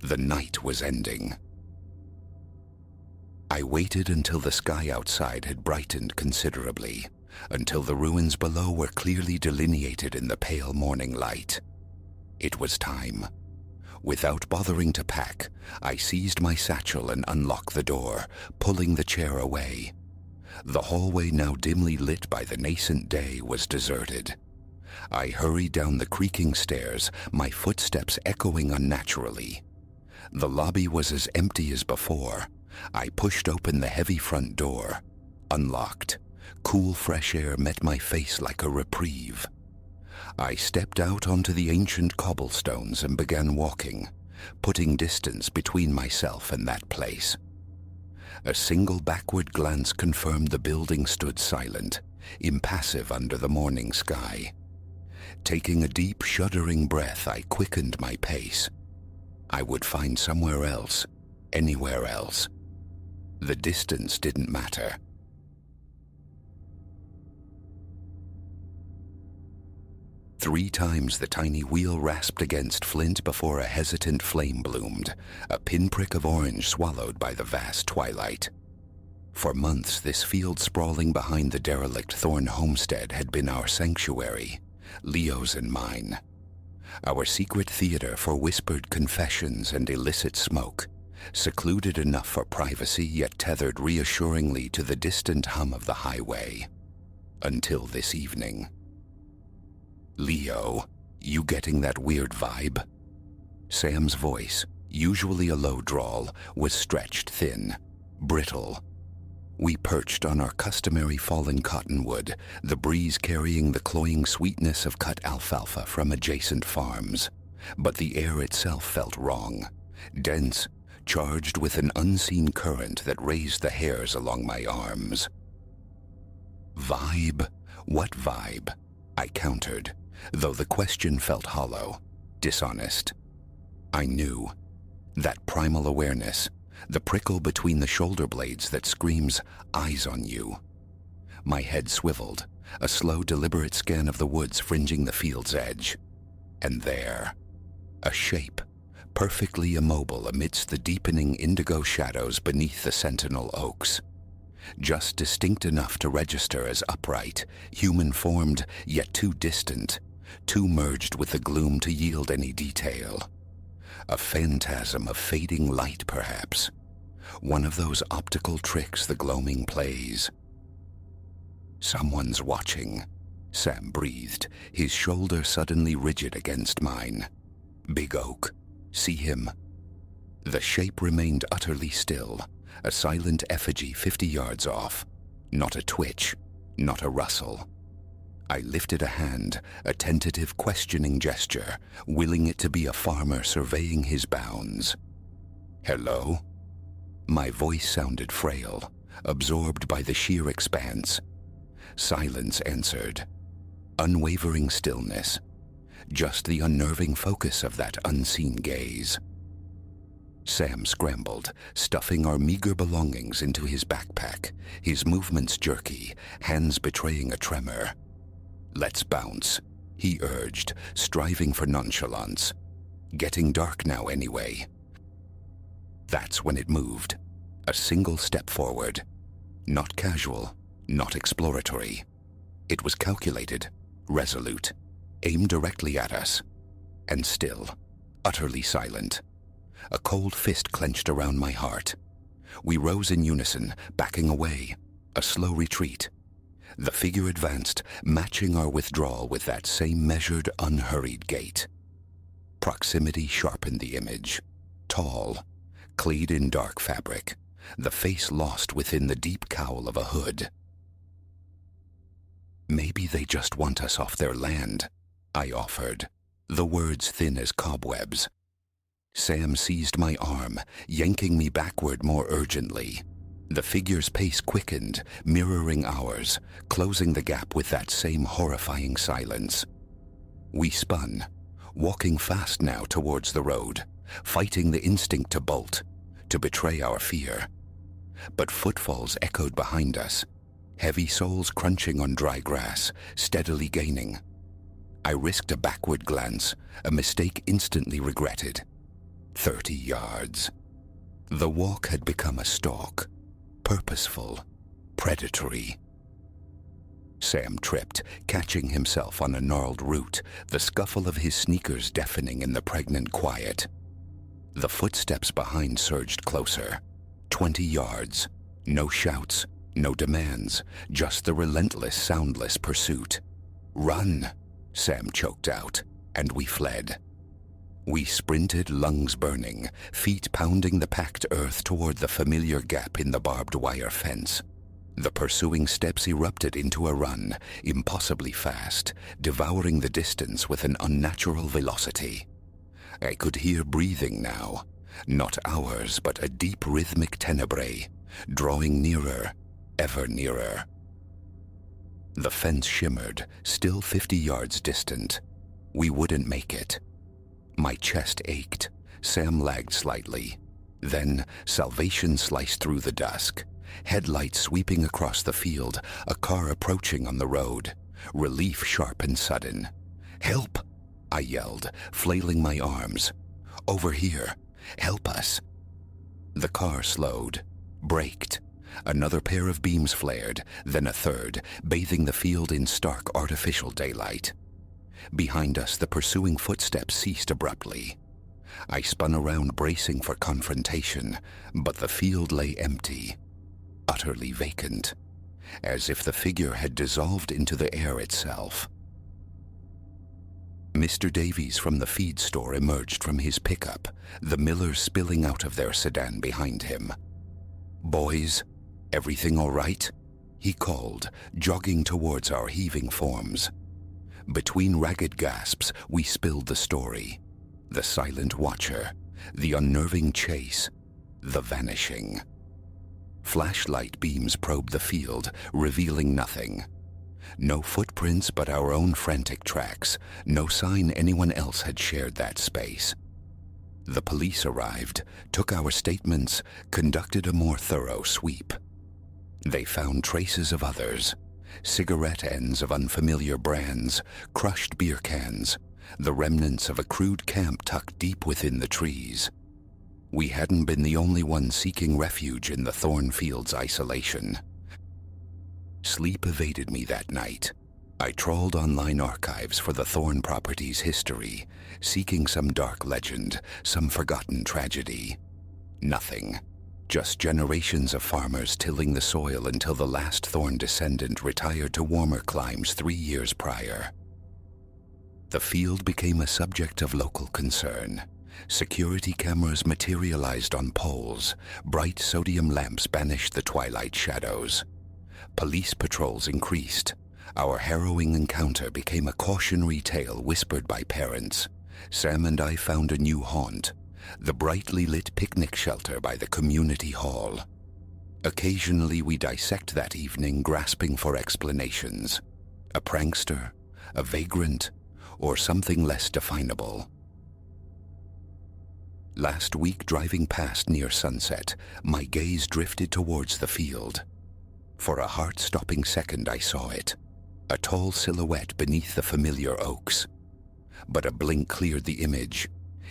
The night was ending. I waited until the sky outside had brightened considerably, until the ruins below were clearly delineated in the pale morning light. It was time. Without bothering to pack, I seized my satchel and unlocked the door, pulling the chair away. The hallway, now dimly lit by the nascent day, was deserted. I hurried down the creaking stairs, my footsteps echoing unnaturally. The lobby was as empty as before. I pushed open the heavy front door. Unlocked. Cool, fresh air met my face like a reprieve. I stepped out onto the ancient cobblestones and began walking, putting distance between myself and that place. A single backward glance confirmed the building stood silent, impassive under the morning sky. Taking a deep, shuddering breath, I quickened my pace. I would find somewhere else, anywhere else. The distance didn't matter. Three times the tiny wheel rasped against flint before a hesitant flame bloomed, a pinprick of orange swallowed by the vast twilight. For months, this field sprawling behind the derelict Thorn homestead had been our sanctuary, Leo's and mine. Our secret theater for whispered confessions and illicit smoke, secluded enough for privacy yet tethered reassuringly to the distant hum of the highway. Until this evening. "Leo, you getting that weird vibe?" Sam's voice, usually a low drawl, was stretched thin, brittle. We perched on our customary fallen cottonwood, the breeze carrying the cloying sweetness of cut alfalfa from adjacent farms. But the air itself felt wrong, dense, charged with an unseen current that raised the hairs along my arms. "Vibe? What vibe?" I countered, though the question felt hollow, dishonest. I knew. That primal awareness, the prickle between the shoulder blades that screams, "Eyes on you." My head swiveled, a slow, deliberate scan of the woods fringing the field's edge. And there, a shape, perfectly immobile amidst the deepening indigo shadows beneath the sentinel oaks. Just distinct enough to register as upright, human-formed, yet too distant, too merged with the gloom to yield any detail. A phantasm of fading light, perhaps. One of those optical tricks the gloaming plays. "Someone's watching," Sam breathed, his shoulder suddenly rigid against mine. "Big Oak. See him?" The shape remained utterly still, a silent effigy 50 yards off. Not a twitch, not a rustle. I lifted a hand, a tentative questioning gesture, willing it to be a farmer surveying his bounds. "Hello?" My voice sounded frail, absorbed by the sheer expanse. Silence answered. Unwavering stillness. Just the unnerving focus of that unseen gaze. Sam scrambled, stuffing our meager belongings into his backpack, his movements jerky, hands betraying a tremor. "Let's bounce," he urged, striving for nonchalance. "Getting dark now anyway." That's when it moved. A single step forward. Not casual, not exploratory. It was calculated, resolute, aimed directly at us. And still, utterly silent. A cold fist clenched around my heart. We rose in unison, backing away. A slow retreat. The figure advanced, matching our withdrawal with that same measured, unhurried gait. Proximity sharpened the image. Tall, clad in dark fabric, the face lost within the deep cowl of a hood. "Maybe they just want us off their land," I offered, the words thin as cobwebs. Sam seized my arm, yanking me backward more urgently. The figure's pace quickened, mirroring ours, closing the gap with that same horrifying silence. We spun, walking fast now towards the road, fighting the instinct to bolt, to betray our fear. But footfalls echoed behind us, heavy soles crunching on dry grass, steadily gaining. I risked a backward glance, a mistake instantly regretted. 30 yards. The walk had become a stalk, purposeful, predatory. Sam tripped, catching himself on a gnarled root, the scuffle of his sneakers deafening in the pregnant quiet. The footsteps behind surged closer. 20 yards. No shouts, no demands, just the relentless, soundless pursuit. "Run," Sam choked out, and we fled. We sprinted, lungs burning, feet pounding the packed earth toward the familiar gap in the barbed wire fence. The pursuing steps erupted into a run, impossibly fast, devouring the distance with an unnatural velocity. I could hear breathing now, not ours, but a deep rhythmic tenebrae, drawing nearer, ever nearer. The fence shimmered, still 50 yards distant. We wouldn't make it. My chest ached. Sam lagged slightly. Then salvation sliced through the dusk. Headlights sweeping across the field, a car approaching on the road. Relief sharp and sudden. "Help!" I yelled, flailing my arms. "Over here! Help us!" The car slowed, braked. Another pair of beams flared, then a third, bathing the field in stark artificial daylight. Behind us, the pursuing footsteps ceased abruptly. I spun around, bracing for confrontation, but the field lay empty, utterly vacant, as if the figure had dissolved into the air itself. Mr. Davies from the feed store emerged from his pickup, the Millers spilling out of their sedan behind him. "Boys, everything all right?" he called, jogging towards our heaving forms. Between ragged gasps, we spilled the story. The silent watcher, the unnerving chase, the vanishing. Flashlight beams probed the field, revealing nothing. No footprints but our own frantic tracks, no sign anyone else had shared that space. The police arrived, took our statements, conducted a more thorough sweep. They found traces of others, cigarette ends of unfamiliar brands, crushed beer cans, the remnants of a crude camp tucked deep within the trees. We hadn't been the only ones seeking refuge in the Thornfield's isolation. Sleep evaded me that night. I trawled online archives for the Thorn property's history, seeking some dark legend, some forgotten tragedy. Nothing. Just generations of farmers tilling the soil until the last Thorn descendant retired to warmer climes 3 years prior. The field became a subject of local concern. Security cameras materialized on poles, bright sodium lamps banished the twilight shadows. Police patrols increased. Our harrowing encounter became a cautionary tale whispered by parents. Sam and I found a new haunt, the brightly lit picnic shelter by the community hall. Occasionally we dissect that evening, grasping for explanations. A prankster, a vagrant, or something less definable. Last week, driving past near sunset, my gaze drifted towards the field. For a heart-stopping second I saw it, a tall silhouette beneath the familiar oaks. But a blink cleared the image.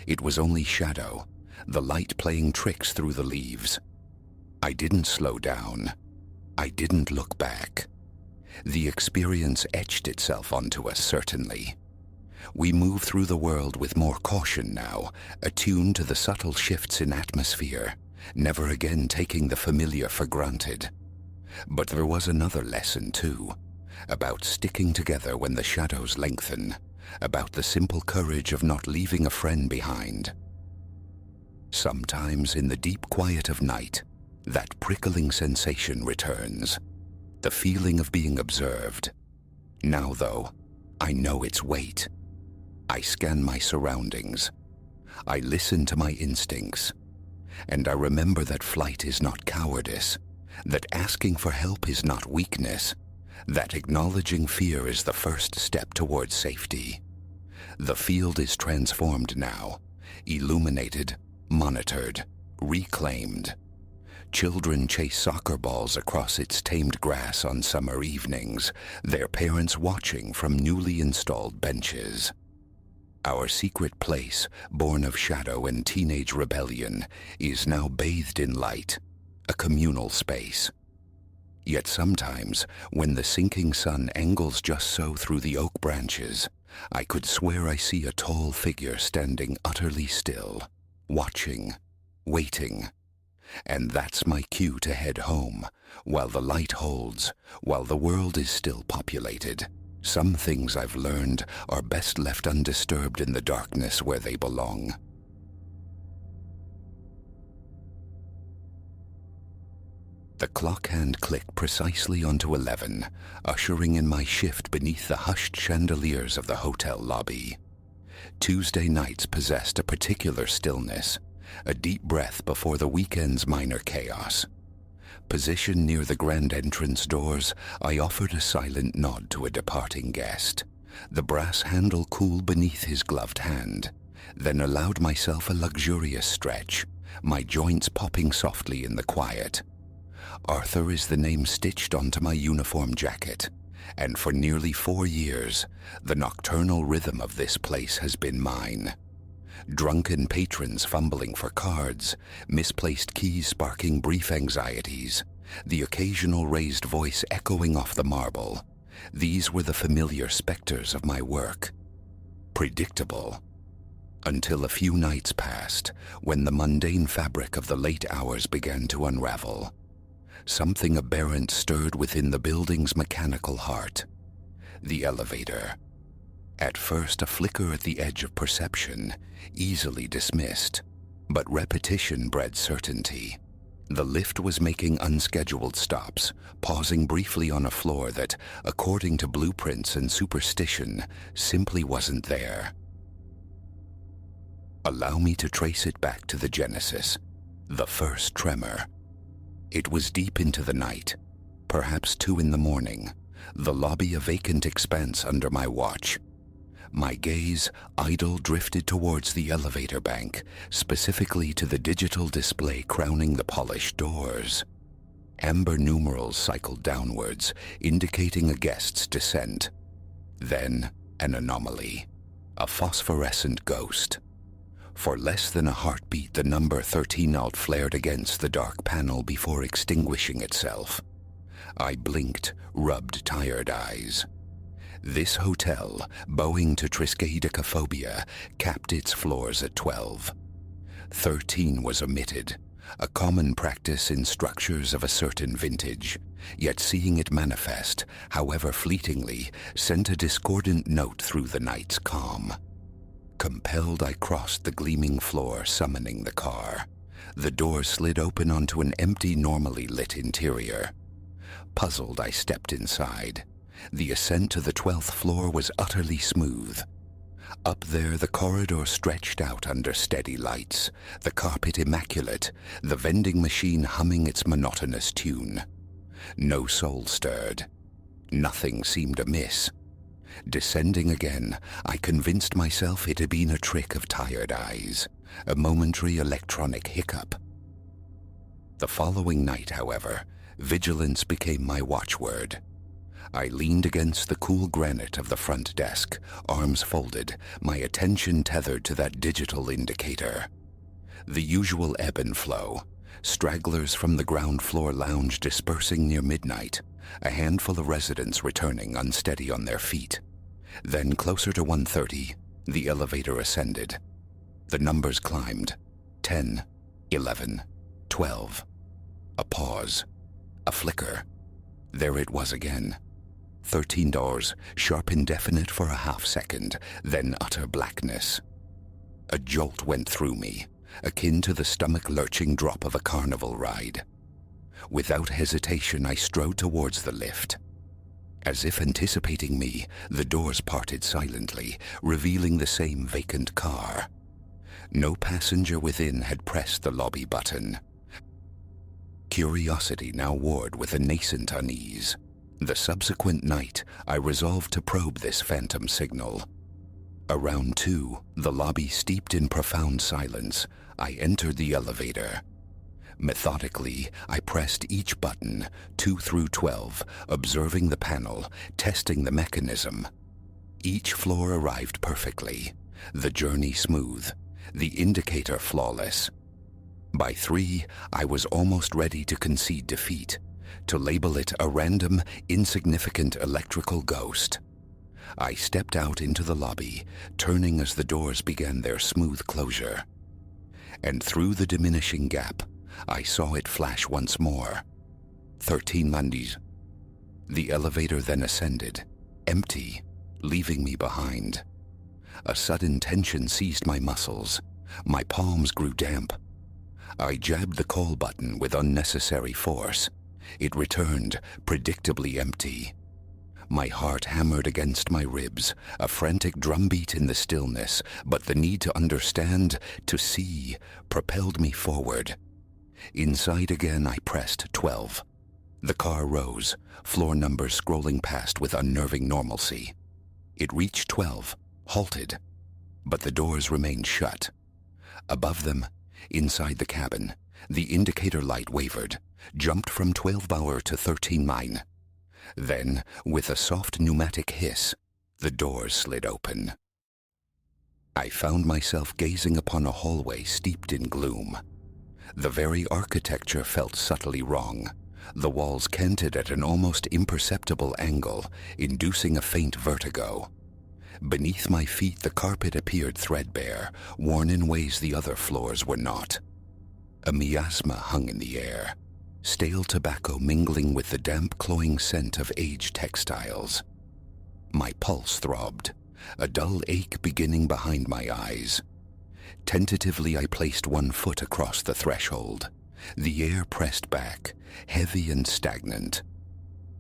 It was only shadow, the light playing tricks through the leaves. I didn't slow down. I didn't look back. The experience etched itself onto us, certainly. We move through the world with more caution now, attuned to the subtle shifts in atmosphere, never again taking the familiar for granted. But there was another lesson too, about sticking together when the shadows lengthen, about the simple courage of not leaving a friend behind. Sometimes in the deep quiet of night, that prickling sensation returns, the feeling of being observed. Now though, I know its weight. I scan my surroundings. I listen to my instincts. And I remember that flight is not cowardice, that asking for help is not weakness, that acknowledging fear is the first step towards safety. The field is transformed now, illuminated, monitored, reclaimed. Children chase soccer balls across its tamed grass on summer evenings, their parents watching from newly installed benches. Our secret place, born of shadow and teenage rebellion, is now bathed in light, a communal space. Yet sometimes, when the sinking sun angles just so through the oak branches, I could swear I see a tall figure standing utterly still, watching, waiting. And that's my cue to head home, while the light holds, while the world is still populated. Some things I've learned are best left undisturbed in the darkness where they belong. The clock hand clicked precisely onto 11, ushering in my shift beneath the hushed chandeliers of the hotel lobby. Tuesday nights possessed a particular stillness, a deep breath before the weekend's minor chaos. Positioned near the grand entrance doors, I offered a silent nod to a departing guest, the brass handle cool beneath his gloved hand, then allowed myself a luxurious stretch, my joints popping softly in the quiet. Arthur is the name stitched onto my uniform jacket, and for nearly 4 years, the nocturnal rhythm of this place has been mine. Drunken patrons fumbling for cards, misplaced keys sparking brief anxieties, the occasional raised voice echoing off the marble. These were the familiar specters of my work. Predictable. Until a few nights passed, when the mundane fabric of the late hours began to unravel. Something aberrant stirred within the building's mechanical heart. The elevator. At first a flicker at the edge of perception, easily dismissed, but repetition bred certainty. The lift was making unscheduled stops, pausing briefly on a floor that, according to blueprints and superstition, simply wasn't there. Allow me to trace it back to the genesis, the first tremor. It was deep into the night, perhaps 2 in the morning, the lobby a vacant expanse under my watch. My gaze, idle, drifted towards the elevator bank, specifically to the digital display crowning the polished doors. Amber numerals cycled downwards, indicating a guest's descent. Then, an anomaly. A phosphorescent ghost. For less than a heartbeat, the number 13 alt flared against the dark panel before extinguishing itself. I blinked, rubbed tired eyes. This hotel, bowing to triskaidekaphobia, capped its floors at 12. 13 was omitted, a common practice in structures of a certain vintage, yet seeing it manifest, however fleetingly, sent a discordant note through the night's calm. Compelled, I crossed the gleaming floor, summoning the car. The door slid open onto an empty, normally lit interior. Puzzled, I stepped inside. The ascent to the 12th floor was utterly smooth. Up there, the corridor stretched out under steady lights, the carpet immaculate, the vending machine humming its monotonous tune. No soul stirred. Nothing seemed amiss. Descending again, I convinced myself it had been a trick of tired eyes, a momentary electronic hiccup. The following night, however, vigilance became my watchword. I leaned against the cool granite of the front desk, arms folded, my attention tethered to that digital indicator. The usual ebb and flow, stragglers from the ground floor lounge dispersing near midnight, a handful of residents returning unsteady on their feet. Then, closer to 1:30, the elevator ascended. The numbers climbed. 10, 11, 12. A pause. A flicker. There it was again. 13 doors, sharp indefinite for a half-second, then utter blackness. A jolt went through me, akin to the stomach-lurching drop of a carnival ride. Without hesitation, I strode towards the lift. As if anticipating me, the doors parted silently, revealing the same vacant car. No passenger within had pressed the lobby button. Curiosity now warred with a nascent unease. The subsequent night, I resolved to probe this phantom signal. Around 2, the lobby steeped in profound silence, I entered the elevator. Methodically, I pressed each button, 2 through 12, observing the panel, testing the mechanism. Each floor arrived perfectly, the journey smooth, the indicator flawless. By 3, I was almost ready to concede defeat, to label it a random, insignificant electrical ghost. I stepped out into the lobby, turning as the doors began their smooth closure. And through the diminishing gap, I saw it flash once more. 13 Mondays. The elevator then ascended, empty, leaving me behind. A sudden tension seized my muscles. My palms grew damp. I jabbed the call button with unnecessary force. It returned, predictably empty. My heart hammered against my ribs, a frantic drumbeat in the stillness, but the need to understand, to see, propelled me forward. Inside again, I pressed 12. The car rose, floor numbers scrolling past with unnerving normalcy. It reached 12, halted, but the doors remained shut. Above them, inside the cabin, the indicator light wavered, jumped from 12 hour to 13 mine. Then, with a soft pneumatic hiss, the doors slid open. I found myself gazing upon a hallway steeped in gloom. The very architecture felt subtly wrong, the walls canted at an almost imperceptible angle, inducing a faint vertigo. Beneath my feet, the carpet appeared threadbare, worn in ways the other floors were not. A miasma hung in the air, stale tobacco mingling with the damp, cloying scent of aged textiles. My pulse throbbed, a dull ache beginning behind my eyes. Tentatively, I placed one foot across the threshold. The air pressed back, heavy and stagnant.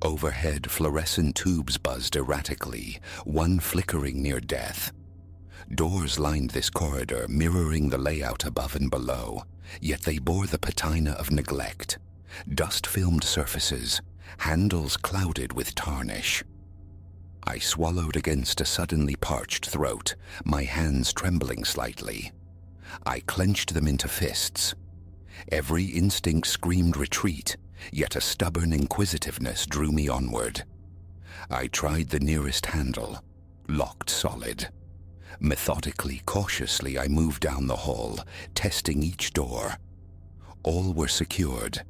Overhead, fluorescent tubes buzzed erratically, one flickering near death. Doors lined this corridor, mirroring the layout above and below, yet they bore the patina of neglect. Dust-filmed surfaces, handles clouded with tarnish. I swallowed against a suddenly parched throat, my hands trembling slightly. I clenched them into fists. Every instinct screamed retreat, yet a stubborn inquisitiveness drew me onward. I tried the nearest handle, locked solid. Methodically, cautiously, I moved down the hall, testing each door. All were secured.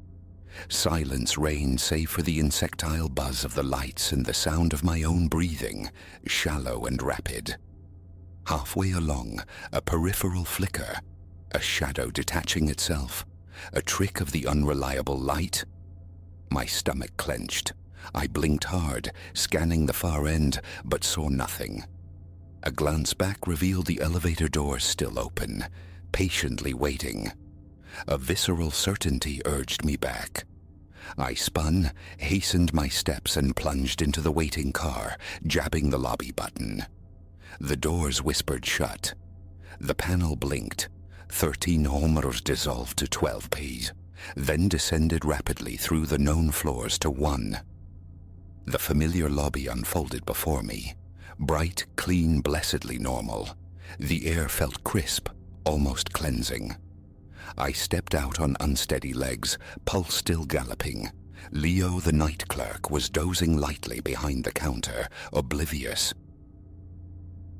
Silence reigned save for the insectile buzz of the lights and the sound of my own breathing, shallow and rapid. Halfway along, a peripheral flicker, a shadow detaching itself, a trick of the unreliable light. My stomach clenched. I blinked hard, scanning the far end, but saw nothing. A glance back revealed the elevator doors still open, patiently waiting. A visceral certainty urged me back. I spun, hastened my steps, and plunged into the waiting car, jabbing the lobby button. The doors whispered shut. The panel blinked. 13 homers dissolved to 12 Ps, then descended rapidly through the known floors to 1. The familiar lobby unfolded before me. Bright, clean, blessedly normal. The air felt crisp, almost cleansing. I stepped out on unsteady legs, pulse still galloping. Leo, the night clerk, was dozing lightly behind the counter, oblivious.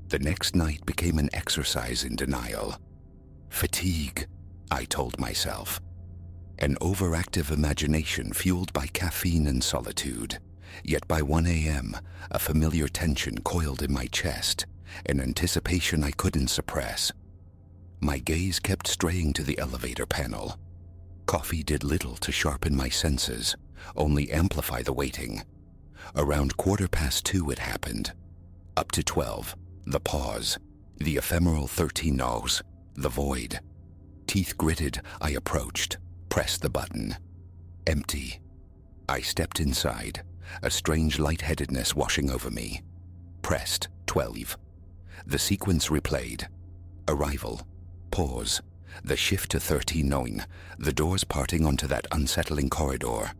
The next night became an exercise in denial. Fatigue, I told myself. An overactive imagination fueled by caffeine and solitude. Yet by 1 a.m., a familiar tension coiled in my chest, an anticipation I couldn't suppress. My gaze kept straying to the elevator panel. Coffee did little to sharpen my senses, only amplify the waiting. Around 2:15 it happened. Up to 12, the pause, the ephemeral 13 no's, the void. Teeth gritted, I approached, pressed the button. Empty. I stepped inside, a strange lightheadedness washing over me. Pressed, 12. The sequence replayed. Arrival. Pause. The shift to 13-9, the doors parting onto that unsettling corridor.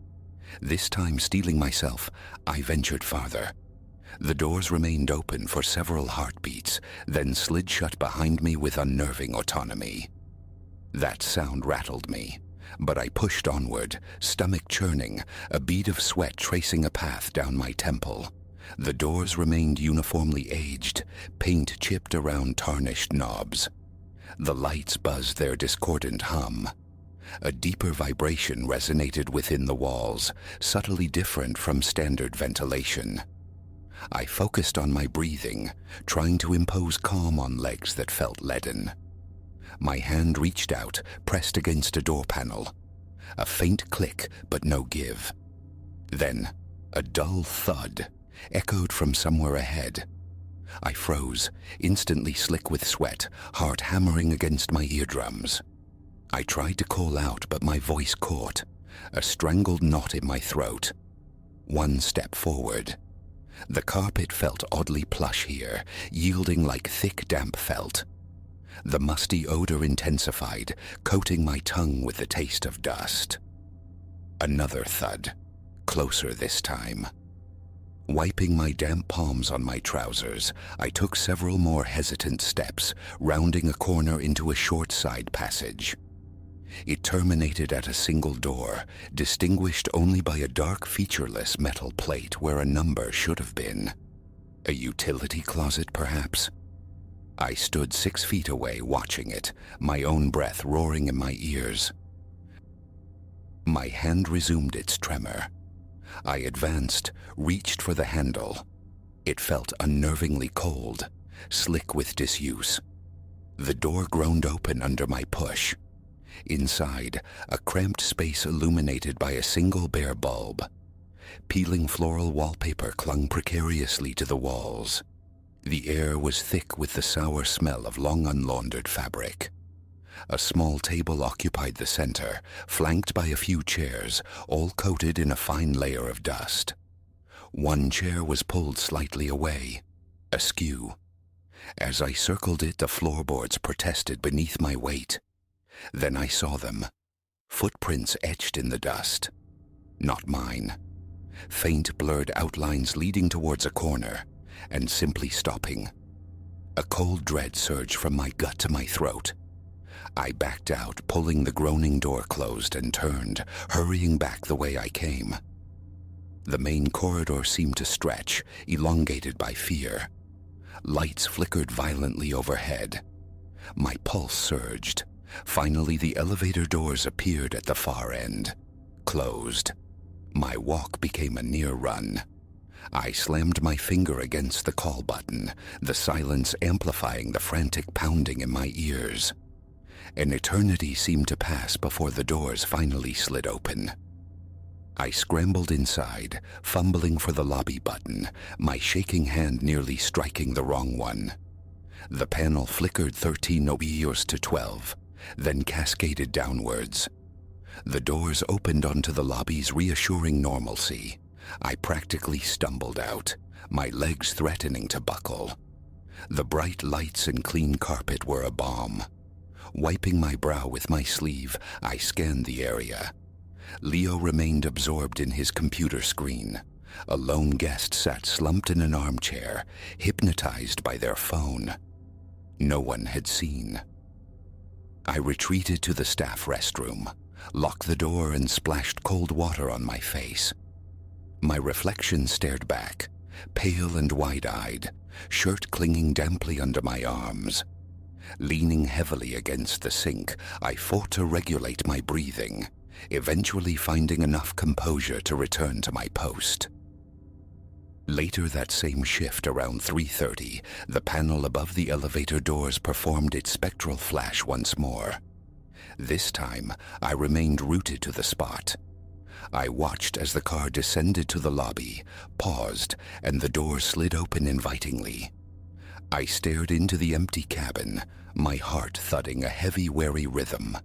This time steeling myself, I ventured farther. The doors remained open for several heartbeats, then slid shut behind me with unnerving autonomy. That sound rattled me, but I pushed onward, stomach churning, a bead of sweat tracing a path down my temple. The doors remained uniformly aged, paint chipped around tarnished knobs. The lights buzzed their discordant hum. A deeper vibration resonated within the walls, subtly different from standard ventilation. I focused on my breathing, trying to impose calm on legs that felt leaden. My hand reached out, pressed against a door panel. A faint click, but no give. Then, a dull thud, echoed from somewhere ahead. I froze, instantly slick with sweat, heart hammering against my eardrums. I tried to call out, but my voice caught, a strangled knot in my throat. One step forward. The carpet felt oddly plush here, yielding like thick, damp felt. The musty odor intensified, coating my tongue with the taste of dust. Another thud, closer this time. Wiping my damp palms on my trousers, I took several more hesitant steps, rounding a corner into a short side passage. It terminated at a single door, distinguished only by a dark featureless metal plate where a number should have been. A utility closet, perhaps? I stood 6 feet away watching it, my own breath roaring in my ears. My hand resumed its tremor. I advanced, reached for the handle. It felt unnervingly cold, slick with disuse. The door groaned open under my push. Inside, a cramped space illuminated by a single bare bulb. Peeling floral wallpaper clung precariously to the walls. The air was thick with the sour smell of long unlaundered fabric. A small table occupied the center, flanked by a few chairs, all coated in a fine layer of dust. One chair was pulled slightly away, askew. As I circled it, the floorboards protested beneath my weight. Then I saw them, footprints etched in the dust. Not mine. Faint, blurred outlines leading towards a corner, and simply stopping. A cold dread surged from my gut to my throat. I backed out, pulling the groaning door closed, and turned, hurrying back the way I came. The main corridor seemed to stretch, elongated by fear. Lights flickered violently overhead. My pulse surged. Finally, the elevator doors appeared at the far end. Closed. My walk became a near run. I slammed my finger against the call button, the silence amplifying the frantic pounding in my ears. An eternity seemed to pass before the doors finally slid open. I scrambled inside, fumbling for the lobby button, my shaking hand nearly striking the wrong one. The panel flickered 13 years to 12, then cascaded downwards. The doors opened onto the lobby's reassuring normalcy. I practically stumbled out, my legs threatening to buckle. The bright lights and clean carpet were a balm. Wiping my brow with my sleeve, I scanned the area. Leo remained absorbed in his computer screen. A lone guest sat slumped in an armchair, hypnotized by their phone. No one had seen. I retreated to the staff restroom, locked the door, and splashed cold water on my face. My reflection stared back, pale and wide-eyed, shirt clinging damply under my arms. Leaning heavily against the sink, I fought to regulate my breathing, eventually finding enough composure to return to my post. Later that same shift, around 3:30, the panel above the elevator doors performed its spectral flash once more. This time, I remained rooted to the spot. I watched as the car descended to the lobby, paused, and the door slid open invitingly. I stared into the empty cabin, my heart thudding a heavy, wary rhythm.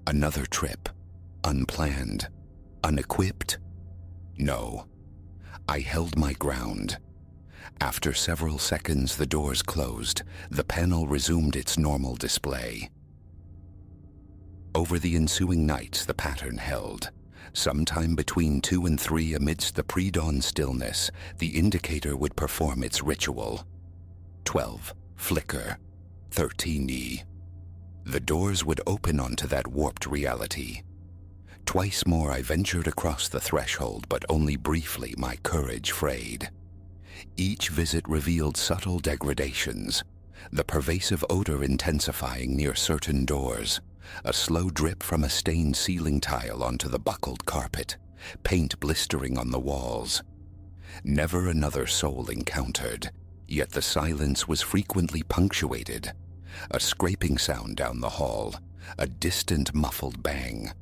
Another trip. Unplanned. Unequipped? No. I held my ground. After several seconds, the doors closed. The panel resumed its normal display. Over the ensuing nights, the pattern held. Sometime between 2 and 3, amidst the pre-dawn stillness, the indicator would perform its ritual. 12. Flicker. 13E. The doors would open onto that warped reality. Twice more I ventured across the threshold, but only briefly my courage frayed. Each visit revealed subtle degradations, the pervasive odor intensifying near certain doors, a slow drip from a stained ceiling tile onto the buckled carpet, paint blistering on the walls. Never another soul encountered, yet the silence was frequently punctuated. A scraping sound down the hall, a distant muffled bang.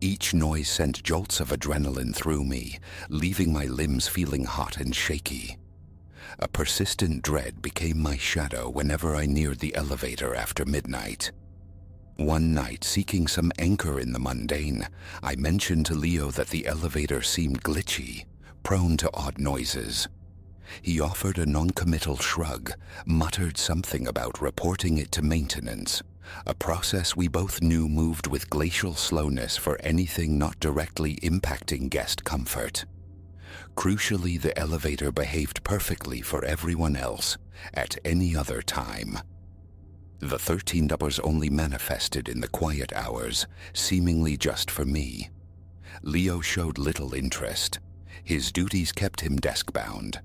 Each noise sent jolts of adrenaline through me, leaving my limbs feeling hot and shaky. A persistent dread became my shadow whenever I neared the elevator after midnight. One night, seeking some anchor in the mundane, I mentioned to Leo that the elevator seemed glitchy, prone to odd noises. He offered a non-committal shrug, muttered something about reporting it to maintenance, a process we both knew moved with glacial slowness for anything not directly impacting guest comfort. Crucially, the elevator behaved perfectly for everyone else at any other time. The 13 numbers only manifested in the quiet hours, seemingly just for me. Leo showed little interest. His duties kept him desk-bound.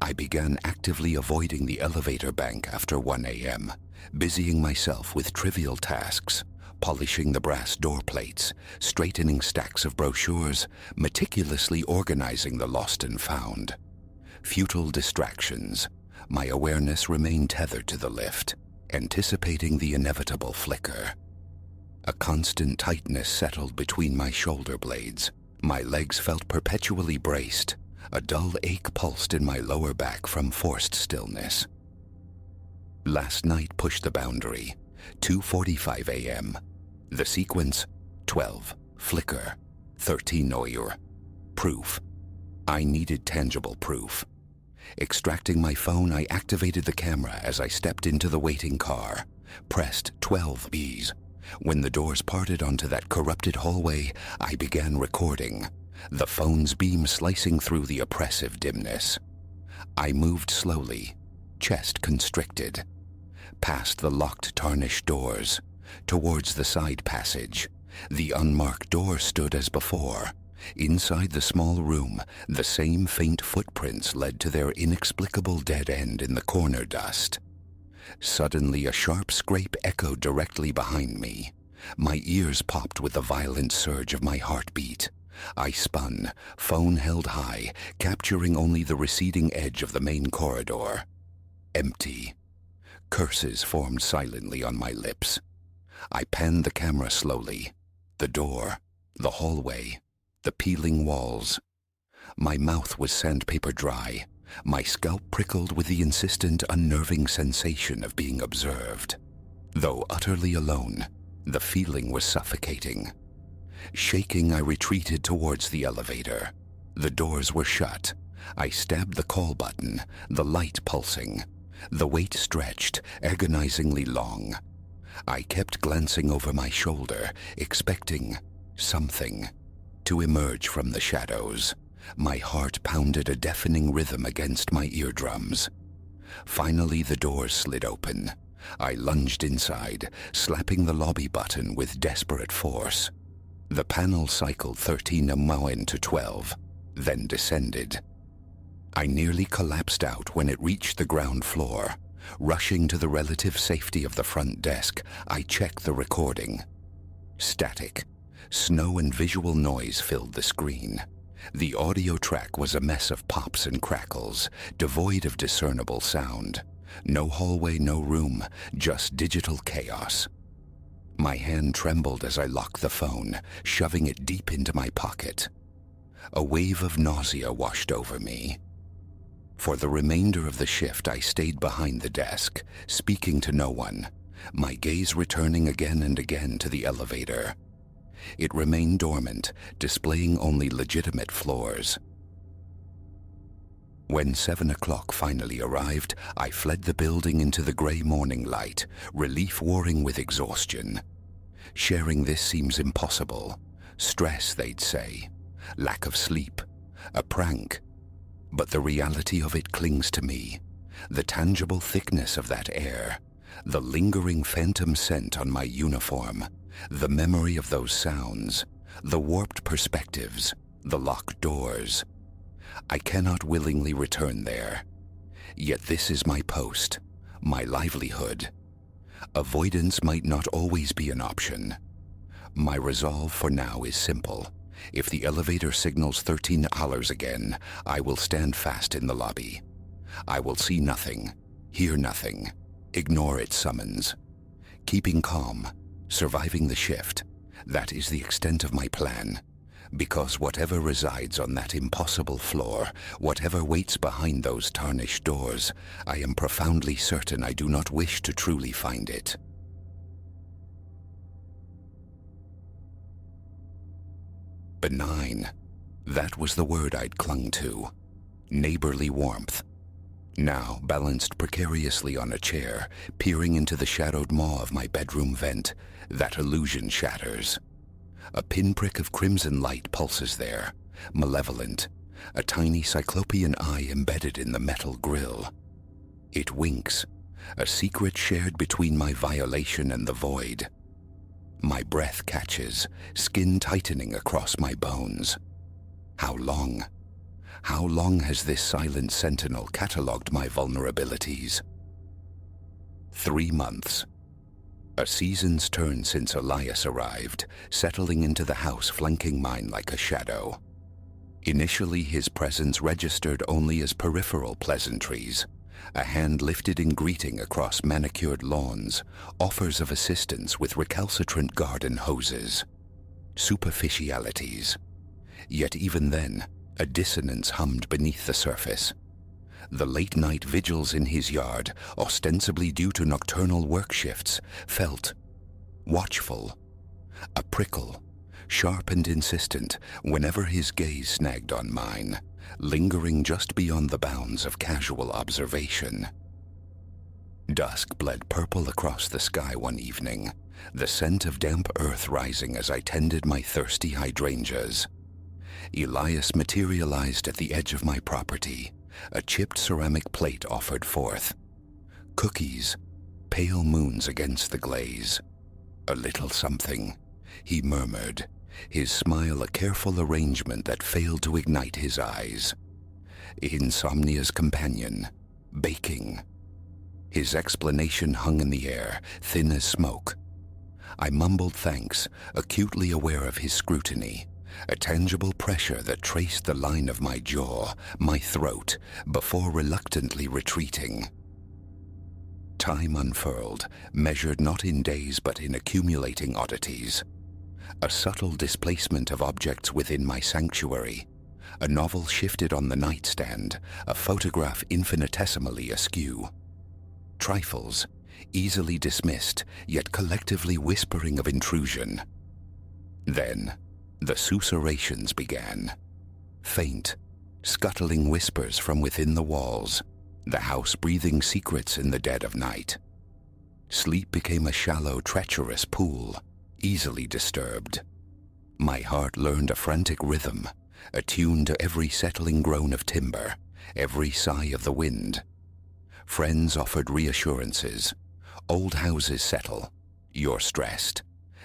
I began actively avoiding the elevator bank after 1 a.m., busying myself with trivial tasks, polishing the brass door plates, straightening stacks of brochures, meticulously organizing the lost and found. Futile distractions. My awareness remained tethered to the lift, anticipating the inevitable flicker. A constant tightness settled between my shoulder blades. My legs felt perpetually braced. A dull ache pulsed in my lower back from forced stillness. Last night pushed the boundary. 2:45 a.m. The sequence: 12. Flicker. 13 Noir. Proof. I needed tangible proof. Extracting my phone, I activated the camera as I stepped into the waiting car, pressed 12 Bs. When the doors parted onto that corrupted hallway, I began recording, the phone's beam slicing through the oppressive dimness. I moved slowly, chest constricted, past the locked tarnished doors, towards the side passage. The unmarked door stood as before. Inside the small room, the same faint footprints led to their inexplicable dead end in the corner dust. Suddenly, a sharp scrape echoed directly behind me. My ears popped with the violent surge of my heartbeat. I spun, phone held high, capturing only the receding edge of the main corridor. Empty. Curses formed silently on my lips. I panned the camera slowly. The door, the hallway, the peeling walls. My mouth was sandpaper dry. My scalp prickled with the insistent, unnerving sensation of being observed. Though utterly alone, the feeling was suffocating. Shaking, I retreated towards the elevator. The doors were shut. I stabbed the call button, the light pulsing. The wait stretched, agonizingly long. I kept glancing over my shoulder, expecting something to emerge from the shadows. My heart pounded a deafening rhythm against my eardrums. Finally, the doors slid open. I lunged inside, slapping the lobby button with desperate force. The panel cycled 13 to 12, then descended. I nearly collapsed out when it reached the ground floor. Rushing to the relative safety of the front desk, I checked the recording. Static. Snow and visual noise filled the screen. The audio track was a mess of pops and crackles, devoid of discernible sound. No hallway, no room, just digital chaos. My hand trembled as I locked the phone, shoving it deep into my pocket. A wave of nausea washed over me. For the remainder of the shift, I stayed behind the desk, speaking to no one, my gaze returning again and again to the elevator. It remained dormant, displaying only legitimate floors. When 7 o'clock finally arrived, I fled the building into the gray morning light, relief warring with exhaustion. Sharing this seems impossible. Stress, they'd say. Lack of sleep. A prank. But the reality of it clings to me. The tangible thickness of that air. The lingering phantom scent on my uniform. The memory of those sounds. The warped perspectives. The locked doors. I cannot willingly return there. Yet this is my post, my livelihood. Avoidance might not always be an option. My resolve for now is simple. If the elevator signals 13 hours again, I will stand fast in the lobby. I will see nothing, hear nothing, ignore its summons. Keeping calm, surviving the shift, that is the extent of my plan. Because whatever resides on that impossible floor, whatever waits behind those tarnished doors, I am profoundly certain I do not wish to truly find it. Benign. That was the word I'd clung to. Neighborly warmth. Now, balanced precariously on a chair, peering into the shadowed maw of my bedroom vent, that illusion shatters. A pinprick of crimson light pulses there, malevolent, a tiny cyclopean eye embedded in the metal grille. It winks, a secret shared between my violation and the void. My breath catches, skin tightening across my bones. How long? How long has this silent sentinel catalogued my vulnerabilities? 3 months. A season's turn since Elias arrived, settling into the house flanking mine like a shadow. Initially, his presence registered only as peripheral pleasantries, a hand lifted in greeting across manicured lawns, offers of assistance with recalcitrant garden hoses. Superficialities. Yet even then, a dissonance hummed beneath the surface. The late-night vigils in his yard, ostensibly due to nocturnal work shifts, felt watchful. A prickle, sharp and insistent, whenever his gaze snagged on mine, lingering just beyond the bounds of casual observation. Dusk bled purple across the sky one evening, the scent of damp earth rising as I tended my thirsty hydrangeas. Elias materialized at the edge of my property. A chipped ceramic plate offered forth. Cookies, pale moons against the glaze. A little something, he murmured, his smile a careful arrangement that failed to ignite his eyes. Insomnia's companion, baking. His explanation hung in the air, thin as smoke. I mumbled thanks, acutely aware of his scrutiny. A tangible pressure that traced the line of my jaw, my throat, before reluctantly retreating. Time unfurled, measured not in days but in accumulating oddities. A subtle displacement of objects within my sanctuary. A novel shifted on the nightstand, a photograph infinitesimally askew. Trifles, easily dismissed, yet collectively whispering of intrusion. Then, the susurrations began. Faint, scuttling whispers from within the walls, the house breathing secrets in the dead of night. Sleep became a shallow, treacherous pool, easily disturbed. My heart learned a frantic rhythm, attuned to every settling groan of timber, every sigh of the wind. Friends offered reassurances. Old houses settle. You're stressed.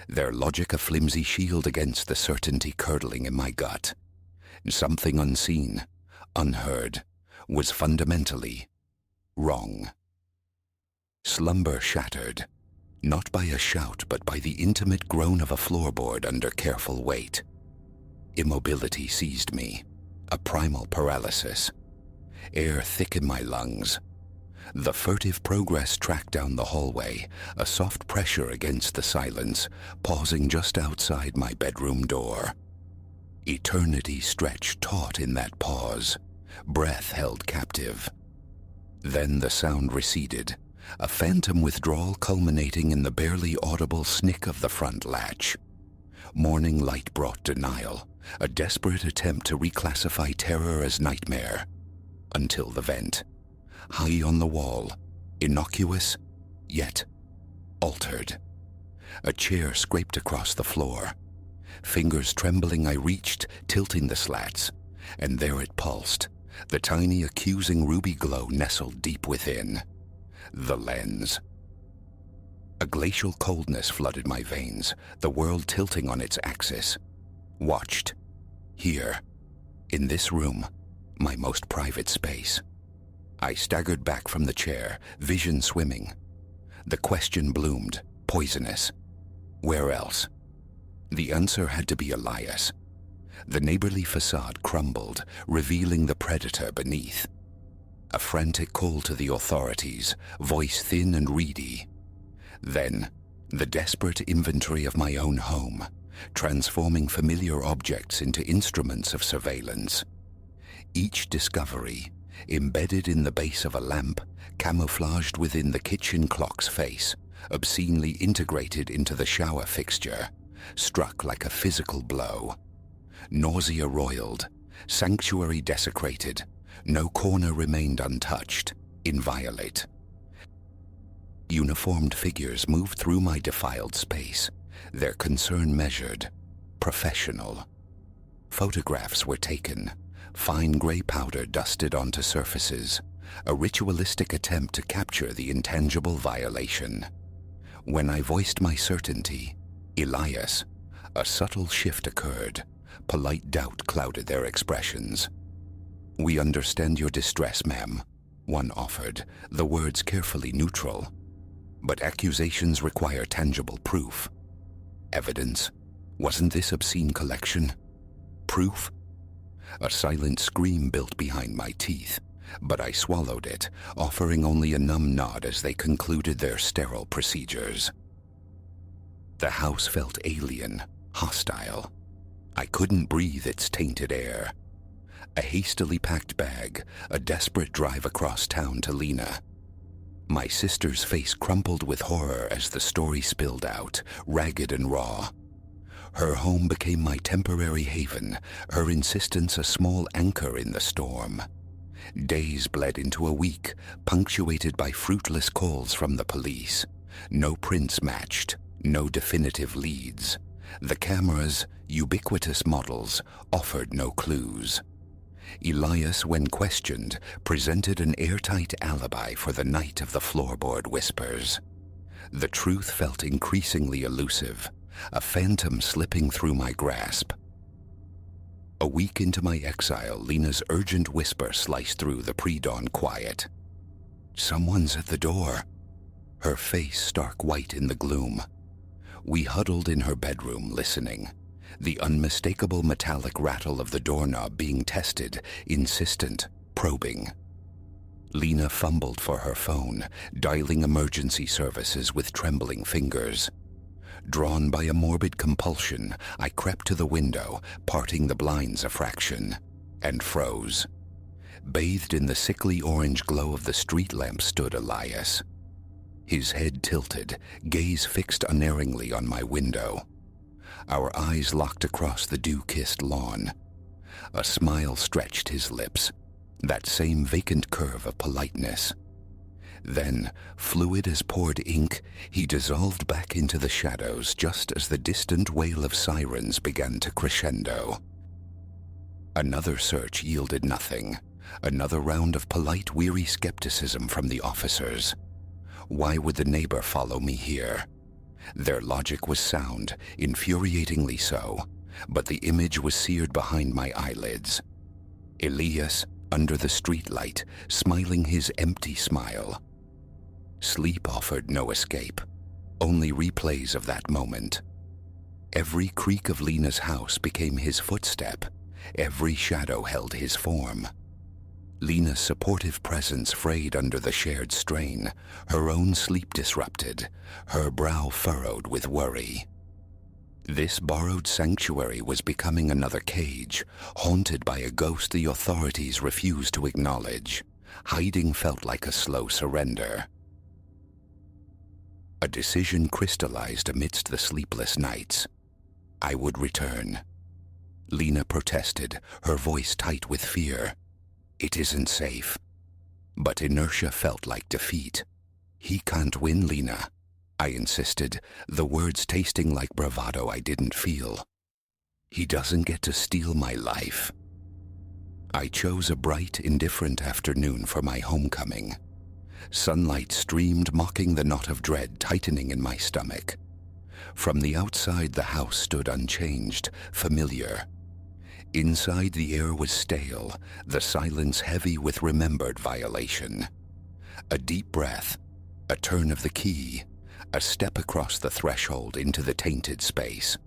Their logic a flimsy shield against the certainty curdling in my gut. Something unseen, unheard, was fundamentally wrong. Slumber shattered, not by a shout but by the intimate groan of a floorboard under careful weight. Immobility seized me, a primal paralysis. Air thick in my lungs. The furtive progress tracked down the hallway, a soft pressure against the silence, pausing just outside my bedroom door. Eternity stretched taut in that pause, breath held captive. Then the sound receded, a phantom withdrawal culminating in the barely audible snick of the front latch. Morning light brought denial, a desperate attempt to reclassify terror as nightmare. Until the vent. High on the wall, innocuous, yet altered. A chair scraped across the floor. Fingers trembling, I reached, tilting the slats, and there it pulsed, the tiny accusing ruby glow nestled deep within. The lens. A glacial coldness flooded my veins, the world tilting on its axis. Watched. Here. In this room, my most private space. I staggered back from the chair, vision swimming. The question bloomed, poisonous. Where else? The answer had to be Elias. The neighborly facade crumbled, revealing the predator beneath. A frantic call to the authorities, voice thin and reedy. Then, the desperate inventory of my own home, transforming familiar objects into instruments of surveillance. Each discovery, embedded in the base of a lamp, camouflaged within the kitchen clock's face, obscenely integrated into the shower fixture, struck like a physical blow. Nausea roiled, sanctuary desecrated, no corner remained untouched, inviolate. Uniformed figures moved through my defiled space, their concern measured, professional. Photographs were taken, fine gray powder dusted onto surfaces, a ritualistic attempt to capture the intangible violation. When I voiced my certainty, Elias, a subtle shift occurred. Polite doubt clouded their expressions. "We understand your distress, ma'am," one offered, the words carefully neutral. "But accusations require tangible proof." Evidence? Wasn't this obscene collection? Proof? A silent scream built behind my teeth, but I swallowed it, offering only a numb nod as they concluded their sterile procedures. The house felt alien, hostile. I couldn't breathe its tainted air. A hastily packed bag, a desperate drive across town to Lena. My sister's face crumpled with horror as the story spilled out, ragged and raw. Her home became my temporary haven, her insistence a small anchor in the storm. Days bled into a week, punctuated by fruitless calls from the police. No prints matched, no definitive leads. The cameras, ubiquitous models, offered no clues. Elias, when questioned, presented an airtight alibi for the night of the floorboard whispers. The truth felt increasingly elusive, a phantom slipping through my grasp. A week into my exile, Lena's urgent whisper sliced through the pre-dawn quiet. "Someone's at the door." Her face stark white in the gloom. We huddled in her bedroom, listening. The unmistakable metallic rattle of the doorknob being tested, insistent, probing. Lena fumbled for her phone, dialing emergency services with trembling fingers. Drawn by a morbid compulsion, I crept to the window, parting the blinds a fraction, and froze. Bathed in the sickly orange glow of the street lamp stood Elias. His head tilted, gaze fixed unerringly on my window. Our eyes locked across the dew-kissed lawn. A smile stretched his lips, that same vacant curve of politeness. Then, fluid as poured ink, he dissolved back into the shadows just as the distant wail of sirens began to crescendo. Another search yielded nothing, another round of polite, weary skepticism from the officers. Why would the neighbor follow me here? Their logic was sound, infuriatingly so, but the image was seared behind my eyelids. Elias, under the streetlight, smiling his empty smile. Sleep offered no escape, only replays of that moment. Every creak of Lena's house became his footstep, every shadow held his form. Lena's supportive presence frayed under the shared strain, her own sleep disrupted, her brow furrowed with worry. This borrowed sanctuary was becoming another cage, haunted by a ghost the authorities refused to acknowledge. Hiding felt like a slow surrender. A decision crystallized amidst the sleepless nights. I would return. Lena protested, her voice tight with fear. It isn't safe. But inertia felt like defeat. He can't win, Lena, I insisted, the words tasting like bravado I didn't feel. He doesn't get to steal my life. I chose a bright, indifferent afternoon for my homecoming. Sunlight streamed, mocking the knot of dread tightening in my stomach. From the outside, the house stood unchanged, familiar. Inside, the air was stale, the silence heavy with remembered violation. A deep breath, a turn of the key, a step across the threshold into the tainted space.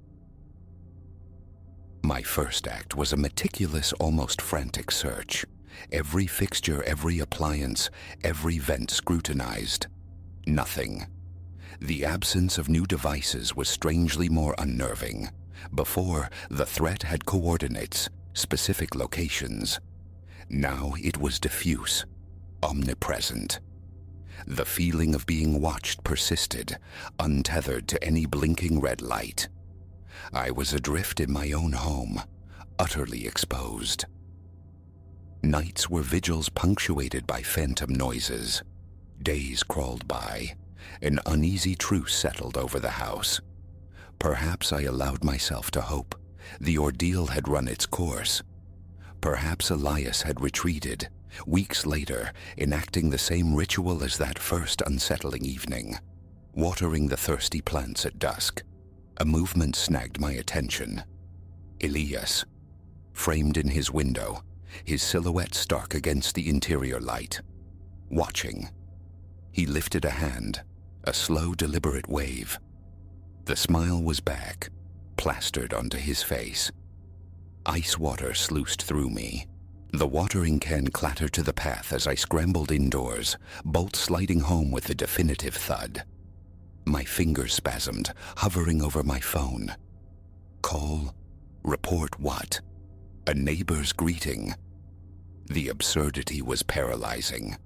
My first act was a meticulous, almost frantic search. Every fixture, every appliance, every vent scrutinized. Nothing. The absence of new devices was strangely more unnerving. Before, the threat had coordinates, specific locations. Now it was diffuse, omnipresent. The feeling of being watched persisted, untethered to any blinking red light. I was adrift in my own home, utterly exposed. Nights were vigils punctuated by phantom noises. Days crawled by. An uneasy truce settled over the house. Perhaps I allowed myself to hope. The ordeal had run its course. Perhaps Elias had retreated, weeks later, enacting the same ritual as that first unsettling evening, watering the thirsty plants at dusk. A movement snagged my attention. Elias, framed in his window, his silhouette stark against the interior light. Watching. He lifted a hand, a slow, deliberate wave. The smile was back, plastered onto his face. Ice water sluiced through me. The watering can clattered to the path as I scrambled indoors, bolt sliding home with a definitive thud. My fingers spasmed, hovering over my phone. Call? Report what? A neighbor's greeting? The absurdity was paralyzing.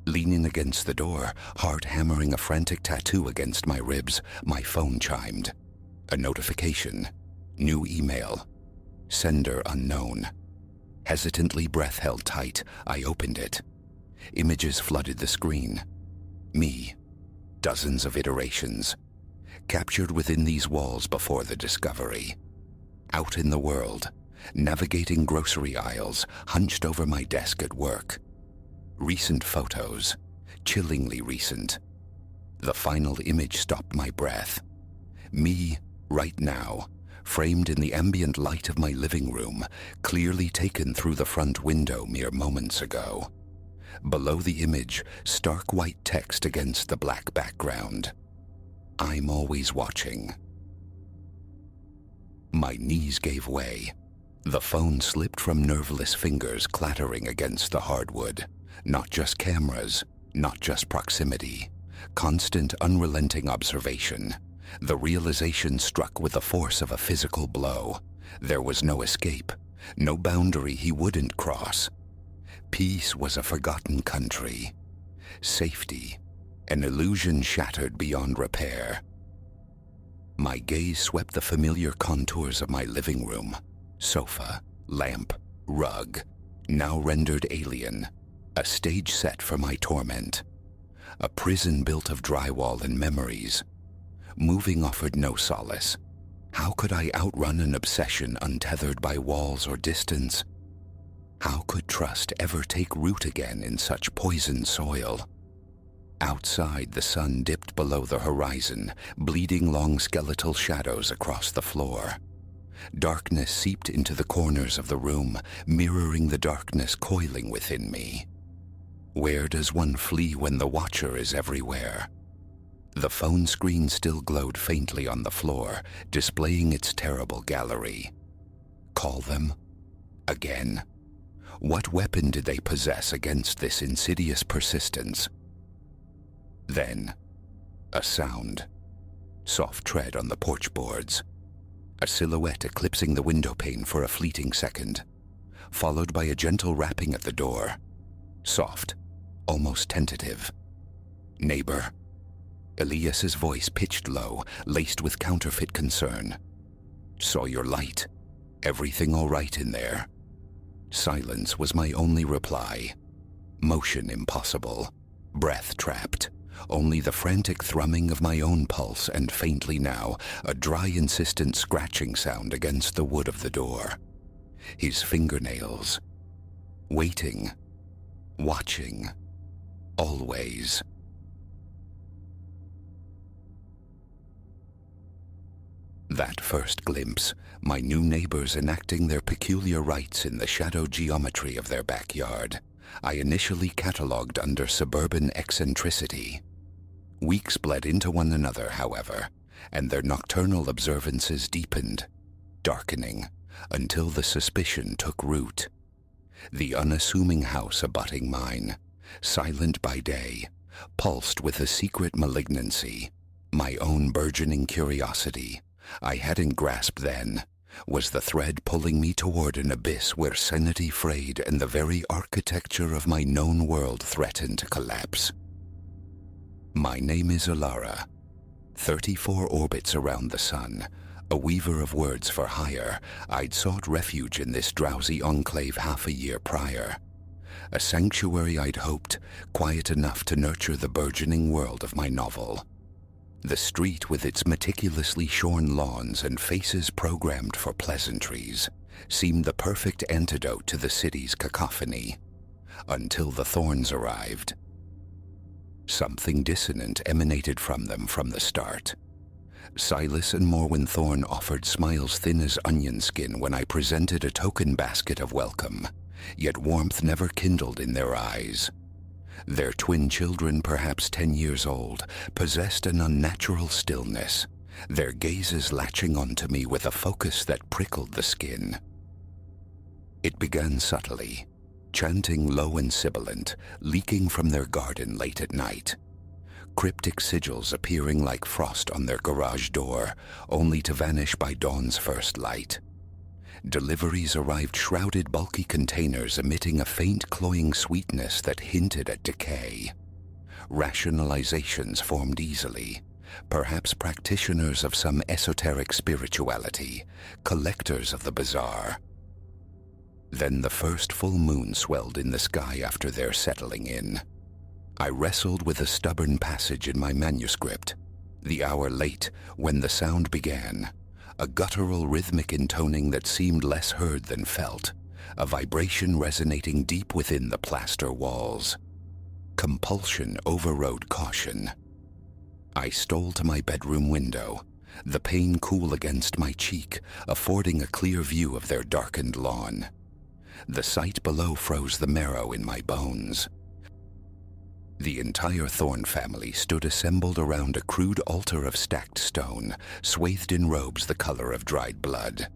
Leaning against the door, heart hammering a frantic tattoo against my ribs, my phone chimed. A notification. New email. Sender unknown. Hesitantly, breath held tight, I opened it. Images flooded the screen. Me. Dozens of iterations. Captured within these walls before the discovery. Out in the world, navigating grocery aisles, hunched over my desk at work. Recent photos, chillingly recent. The final image stopped my breath. Me, right now, framed in the ambient light of my living room, clearly taken through the front window mere moments ago. Below the image, stark white text against the black background. I'm always watching. My knees gave way. The phone slipped from nerveless fingers clattering against the hardwood. Not just cameras, not just proximity. Constant, unrelenting observation. The realization struck with the force of a physical blow. There was no escape, no boundary he wouldn't cross. Peace was a forgotten country. Safety, an illusion shattered beyond repair. My gaze swept the familiar contours of my living room. Sofa, lamp, rug, now rendered alien. A stage set for my torment. A prison built of drywall and memories. Moving offered no solace. How could I outrun an obsession untethered by walls or distance? How could trust ever take root again in such poisoned soil? Outside, the sun dipped below the horizon, bleeding long skeletal shadows across the floor. Darkness seeped into the corners of the room, mirroring the darkness coiling within me. Where does one flee when the watcher is everywhere? The phone screen still glowed faintly on the floor, displaying its terrible gallery. Call them? Again. What weapon did they possess against this insidious persistence? Then, a sound. Soft tread on the porch boards. A silhouette eclipsing the window pane for a fleeting second, followed by a gentle rapping at the door. Soft, almost tentative. "Neighbor." Elias's voice pitched low, laced with counterfeit concern. "Saw your light. Everything all right in there?" Silence was my only reply. Motion impossible. Breath trapped. Only the frantic thrumming of my own pulse, and faintly now, a dry, insistent scratching sound against the wood of the door. His fingernails. Waiting. Watching. Always. That first glimpse, my new neighbors enacting their peculiar rites in the shadow geometry of their backyard, I initially catalogued under suburban eccentricity. Weeks bled into one another, however, and their nocturnal observances deepened, darkening, until the suspicion took root. The unassuming house abutting mine, silent by day, pulsed with a secret malignancy. My own burgeoning curiosity, I hadn't grasped then, was the thread pulling me toward an abyss where sanity frayed and the very architecture of my known world threatened to collapse. My name is Alara, 34 orbits around the sun, a weaver of words for hire. I'd sought refuge in this drowsy enclave half a year prior. A sanctuary I'd hoped, quiet enough to nurture the burgeoning world of my novel. The street with its meticulously shorn lawns and faces programmed for pleasantries seemed the perfect antidote to the city's cacophony, until the Thorns arrived. Something dissonant emanated from them from the start. Silas and Morwen Thorn offered smiles thin as onion skin when I presented a token basket of welcome, yet warmth never kindled in their eyes. Their twin children, perhaps 10 years old, possessed an unnatural stillness, their gazes latching onto me with a focus that prickled the skin. It began subtly, chanting low and sibilant, leaking from their garden late at night. Cryptic sigils appearing like frost on their garage door, only to vanish by dawn's first light. Deliveries arrived shrouded bulky containers emitting a faint cloying sweetness that hinted at decay. Rationalizations formed easily, perhaps practitioners of some esoteric spirituality, collectors of the bizarre. Then the first full moon swelled in the sky after their settling in. I wrestled with a stubborn passage in my manuscript. The hour late, when the sound began, a guttural rhythmic intoning that seemed less heard than felt, a vibration resonating deep within the plaster walls. Compulsion overrode caution. I stole to my bedroom window, the pane cool against my cheek, affording a clear view of their darkened lawn. The sight below froze the marrow in my bones. The entire Thorn family stood assembled around a crude altar of stacked stone, swathed in robes the color of dried blood.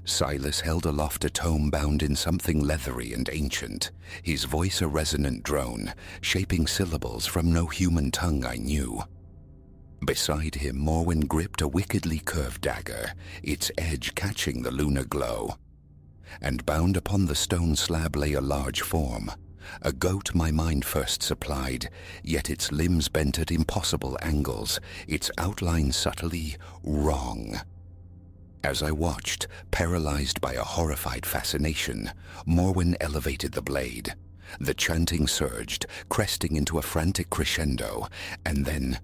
Silas held aloft a tome bound in something leathery and ancient, his voice a resonant drone, shaping syllables from no human tongue I knew. Beside him, Morwen gripped a wickedly curved dagger, its edge catching the lunar glow. And bound upon the stone slab lay a large form, a goat my mind first supplied, yet its limbs bent at impossible angles, its outline subtly wrong. As I watched, paralyzed by a horrified fascination, Morwen elevated the blade. The chanting surged, cresting into a frantic crescendo, and then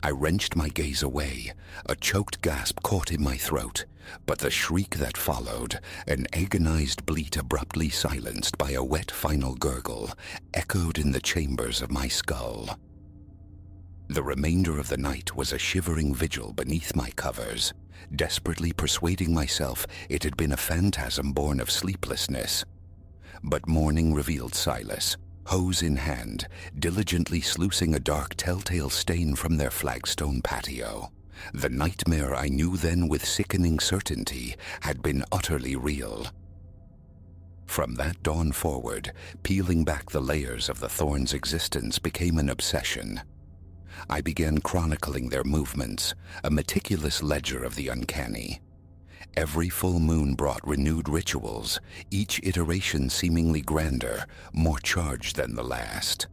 I wrenched my gaze away. A choked gasp caught in my throat, but the shriek that followed, an agonized bleat abruptly silenced by a wet final gurgle, echoed in the chambers of my skull. The remainder of the night was a shivering vigil beneath my covers, desperately persuading myself it had been a phantasm born of sleeplessness. But morning revealed Silas, hose in hand, diligently sluicing a dark telltale stain from their flagstone patio. The nightmare I knew then with sickening certainty had been utterly real. From that dawn forward, peeling back the layers of the thorn's existence became an obsession. I began chronicling their movements, a meticulous ledger of the uncanny. Every full moon brought renewed rituals, each iteration seemingly grander, more charged than the last.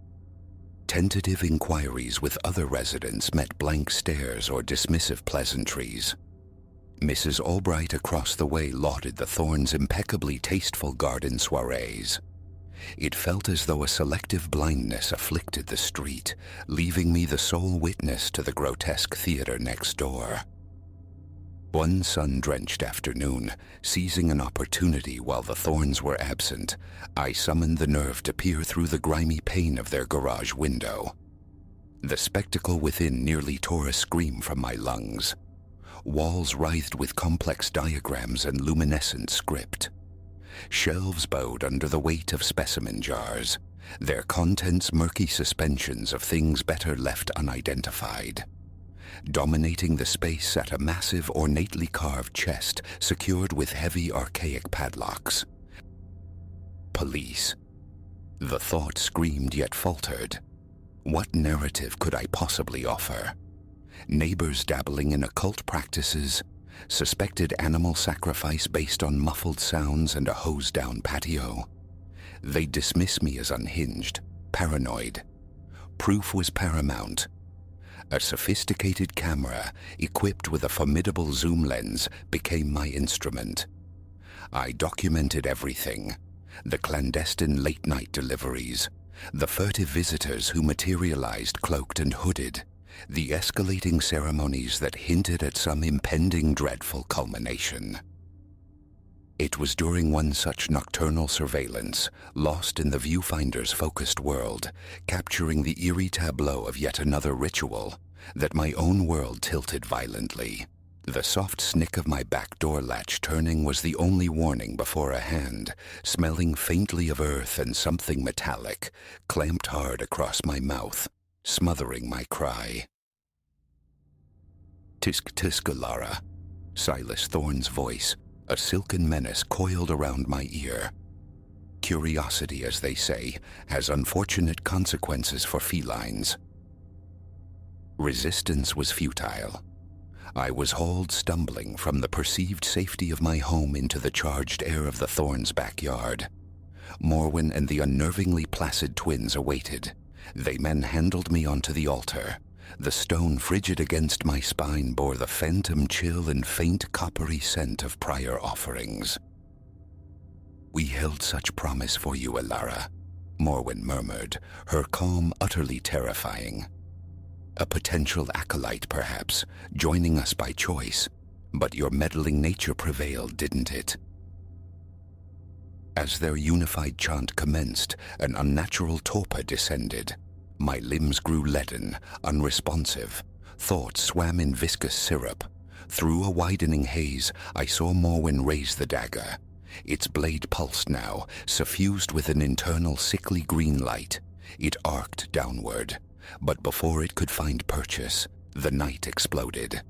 Tentative inquiries with other residents met blank stares or dismissive pleasantries. Mrs. Albright across the way lauded the Thorns' impeccably tasteful garden soirees. It felt as though a selective blindness afflicted the street, leaving me the sole witness to the grotesque theater next door. One sun-drenched afternoon, seizing an opportunity while the Thorns were absent, I summoned the nerve to peer through the grimy pane of their garage window. The spectacle within nearly tore a scream from my lungs. Walls writhed with complex diagrams and luminescent script. Shelves bowed under the weight of specimen jars, their contents murky suspensions of things better left unidentified. Dominating the space sat a massive, ornately carved chest secured with heavy, archaic padlocks. Police. The thought screamed yet faltered. What narrative could I possibly offer? Neighbors dabbling in occult practices, suspected animal sacrifice based on muffled sounds and a hosed-down patio. They'd dismiss me as unhinged, paranoid. Proof was paramount. A sophisticated camera, equipped with a formidable zoom lens, became my instrument. I documented everything: the clandestine late-night deliveries, the furtive visitors who materialized cloaked and hooded, the escalating ceremonies that hinted at some impending dreadful culmination. It was during one such nocturnal surveillance, lost in the viewfinder's focused world, capturing the eerie tableau of yet another ritual, that my own world tilted violently. The soft snick of my back door latch turning was the only warning before a hand, smelling faintly of earth and something metallic, clamped hard across my mouth, smothering my cry. Tisk tisk, Lara. Silas Thorne's voice, a silken menace coiled around my ear. Curiosity, as they say, has unfortunate consequences for felines. Resistance was futile. I was hauled stumbling from the perceived safety of my home into the charged air of the Thorns' backyard. Morwen and the unnervingly placid twins awaited. They manhandled me onto the altar. The stone frigid against my spine bore the phantom chill and faint coppery scent of prior offerings. "We held such promise for you, Alara," Morwen murmured, her calm utterly terrifying. "A potential acolyte, perhaps, joining us by choice, but your meddling nature prevailed, didn't it?" As their unified chant commenced, an unnatural torpor descended. My limbs grew leaden, unresponsive. Thoughts swam in viscous syrup. Through a widening haze, I saw Morwen raise the dagger. Its blade pulsed now, suffused with an internal sickly green light. It arced downward, but before it could find purchase, the night exploded.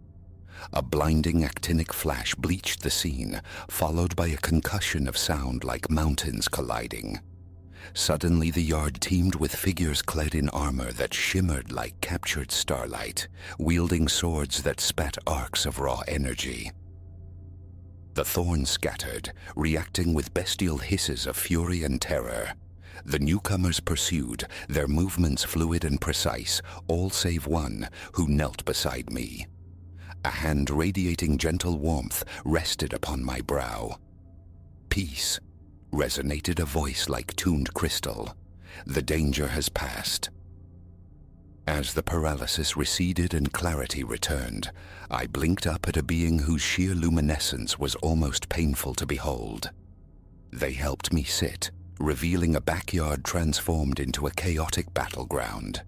A blinding actinic flash bleached the scene, followed by a concussion of sound like mountains colliding. Suddenly the yard teemed with figures clad in armor that shimmered like captured starlight, wielding swords that spat arcs of raw energy. The thorns scattered, reacting with bestial hisses of fury and terror. The newcomers pursued, their movements fluid and precise, all save one, who knelt beside me. A hand radiating gentle warmth rested upon my brow. "Peace," resonated a voice like tuned crystal. "The danger has passed." As the paralysis receded and clarity returned, I blinked up at a being whose sheer luminescence was almost painful to behold. They helped me sit, revealing a backyard transformed into a chaotic battleground.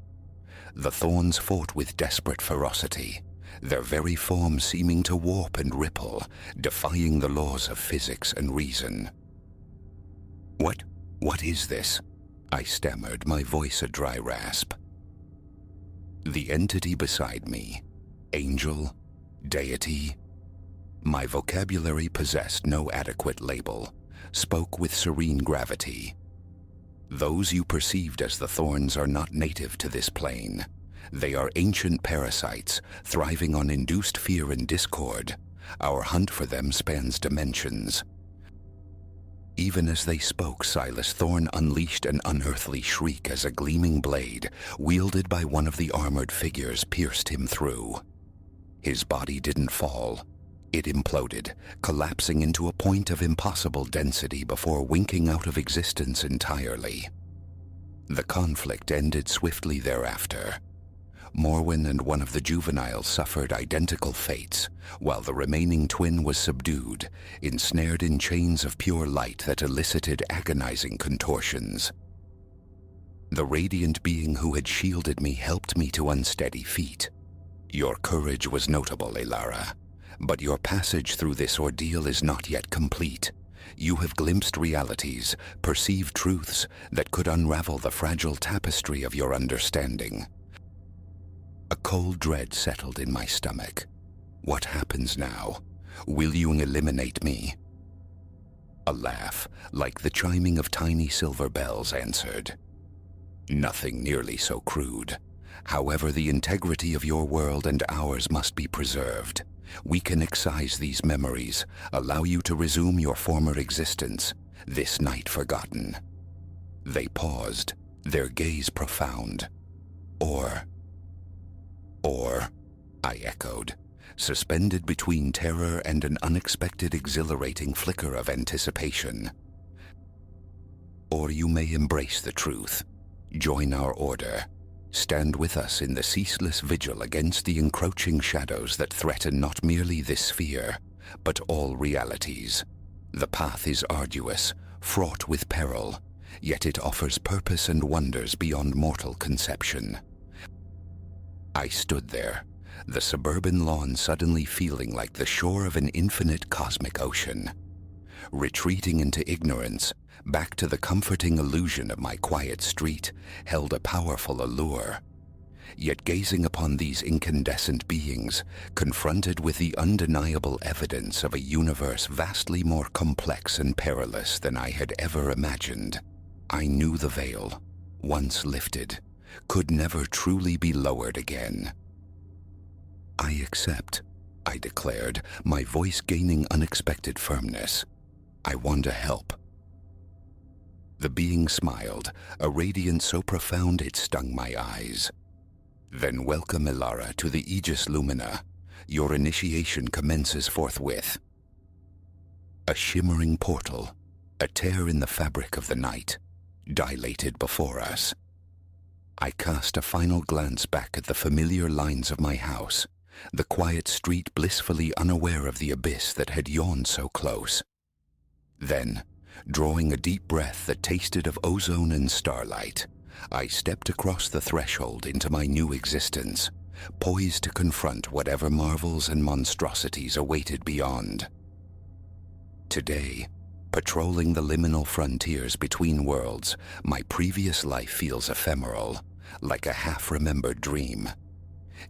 The thorns fought with desperate ferocity, their very form seeming to warp and ripple, defying the laws of physics and reason. What is this?" I stammered, my voice a dry rasp. The entity beside me, angel, deity. My vocabulary possessed no adequate label. spoke with serene gravity. Those you perceived as the thorns are not native to this plane. They are ancient parasites, thriving on induced fear and discord. Our hunt for them spans dimensions. Even as they spoke, Silas Thorne unleashed an unearthly shriek as a gleaming blade, wielded by one of the armored figures, pierced him through. His body didn't fall. It imploded, collapsing into a point of impossible density before winking out of existence entirely. The conflict ended swiftly thereafter. Morwen and one of the juveniles suffered identical fates, while the remaining twin was subdued, ensnared in chains of pure light that elicited agonizing contortions. The radiant being who had shielded me helped me to unsteady feet. Your courage was notable, Elara, but your passage through this ordeal is not yet complete. You have glimpsed realities, perceived truths that could unravel the fragile tapestry of your understanding. A cold dread settled in my stomach. What happens now? Will you eliminate me? A laugh, like the chiming of tiny silver bells, answered. Nothing nearly so crude. However, the integrity of your world and ours must be preserved. We can excise these memories, allow you to resume your former existence, this night forgotten. They paused, their gaze profound. Or, I echoed, suspended between terror and an unexpected exhilarating flicker of anticipation. Or you may embrace the truth, join our order, stand with us in the ceaseless vigil against the encroaching shadows that threaten not merely this sphere, but all realities. The path is arduous, fraught with peril, yet it offers purpose and wonders beyond mortal conception. I stood there, the suburban lawn suddenly feeling like the shore of an infinite cosmic ocean. Retreating into ignorance, back to the comforting illusion of my quiet street, held a powerful allure. Yet gazing upon these incandescent beings, confronted with the undeniable evidence of a universe vastly more complex and perilous than I had ever imagined, I knew the veil, once lifted, could never truly be lowered again. I accept, I declared, my voice gaining unexpected firmness. I want to help. The being smiled, a radiance so profound it stung my eyes. Then welcome, Elara, to the Aegis Lumina. Your initiation commences forthwith. A shimmering portal, a tear in the fabric of the night, dilated before us. I cast a final glance back at the familiar lines of my house, the quiet street blissfully unaware of the abyss that had yawned so close. Then, drawing a deep breath that tasted of ozone and starlight, I stepped across the threshold into my new existence, poised to confront whatever marvels and monstrosities awaited beyond. Today, patrolling the liminal frontiers between worlds, my previous life feels ephemeral, like a half-remembered dream.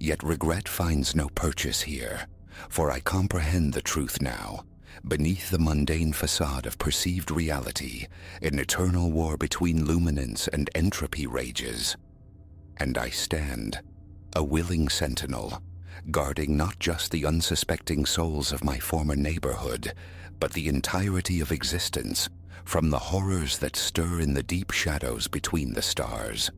Yet regret finds no purchase here, for I comprehend the truth now. Beneath the mundane facade of perceived reality, an eternal war between luminance and entropy rages. And I stand, a willing sentinel, guarding not just the unsuspecting souls of my former neighborhood, but the entirety of existence, from the horrors that stir in the deep shadows between the stars.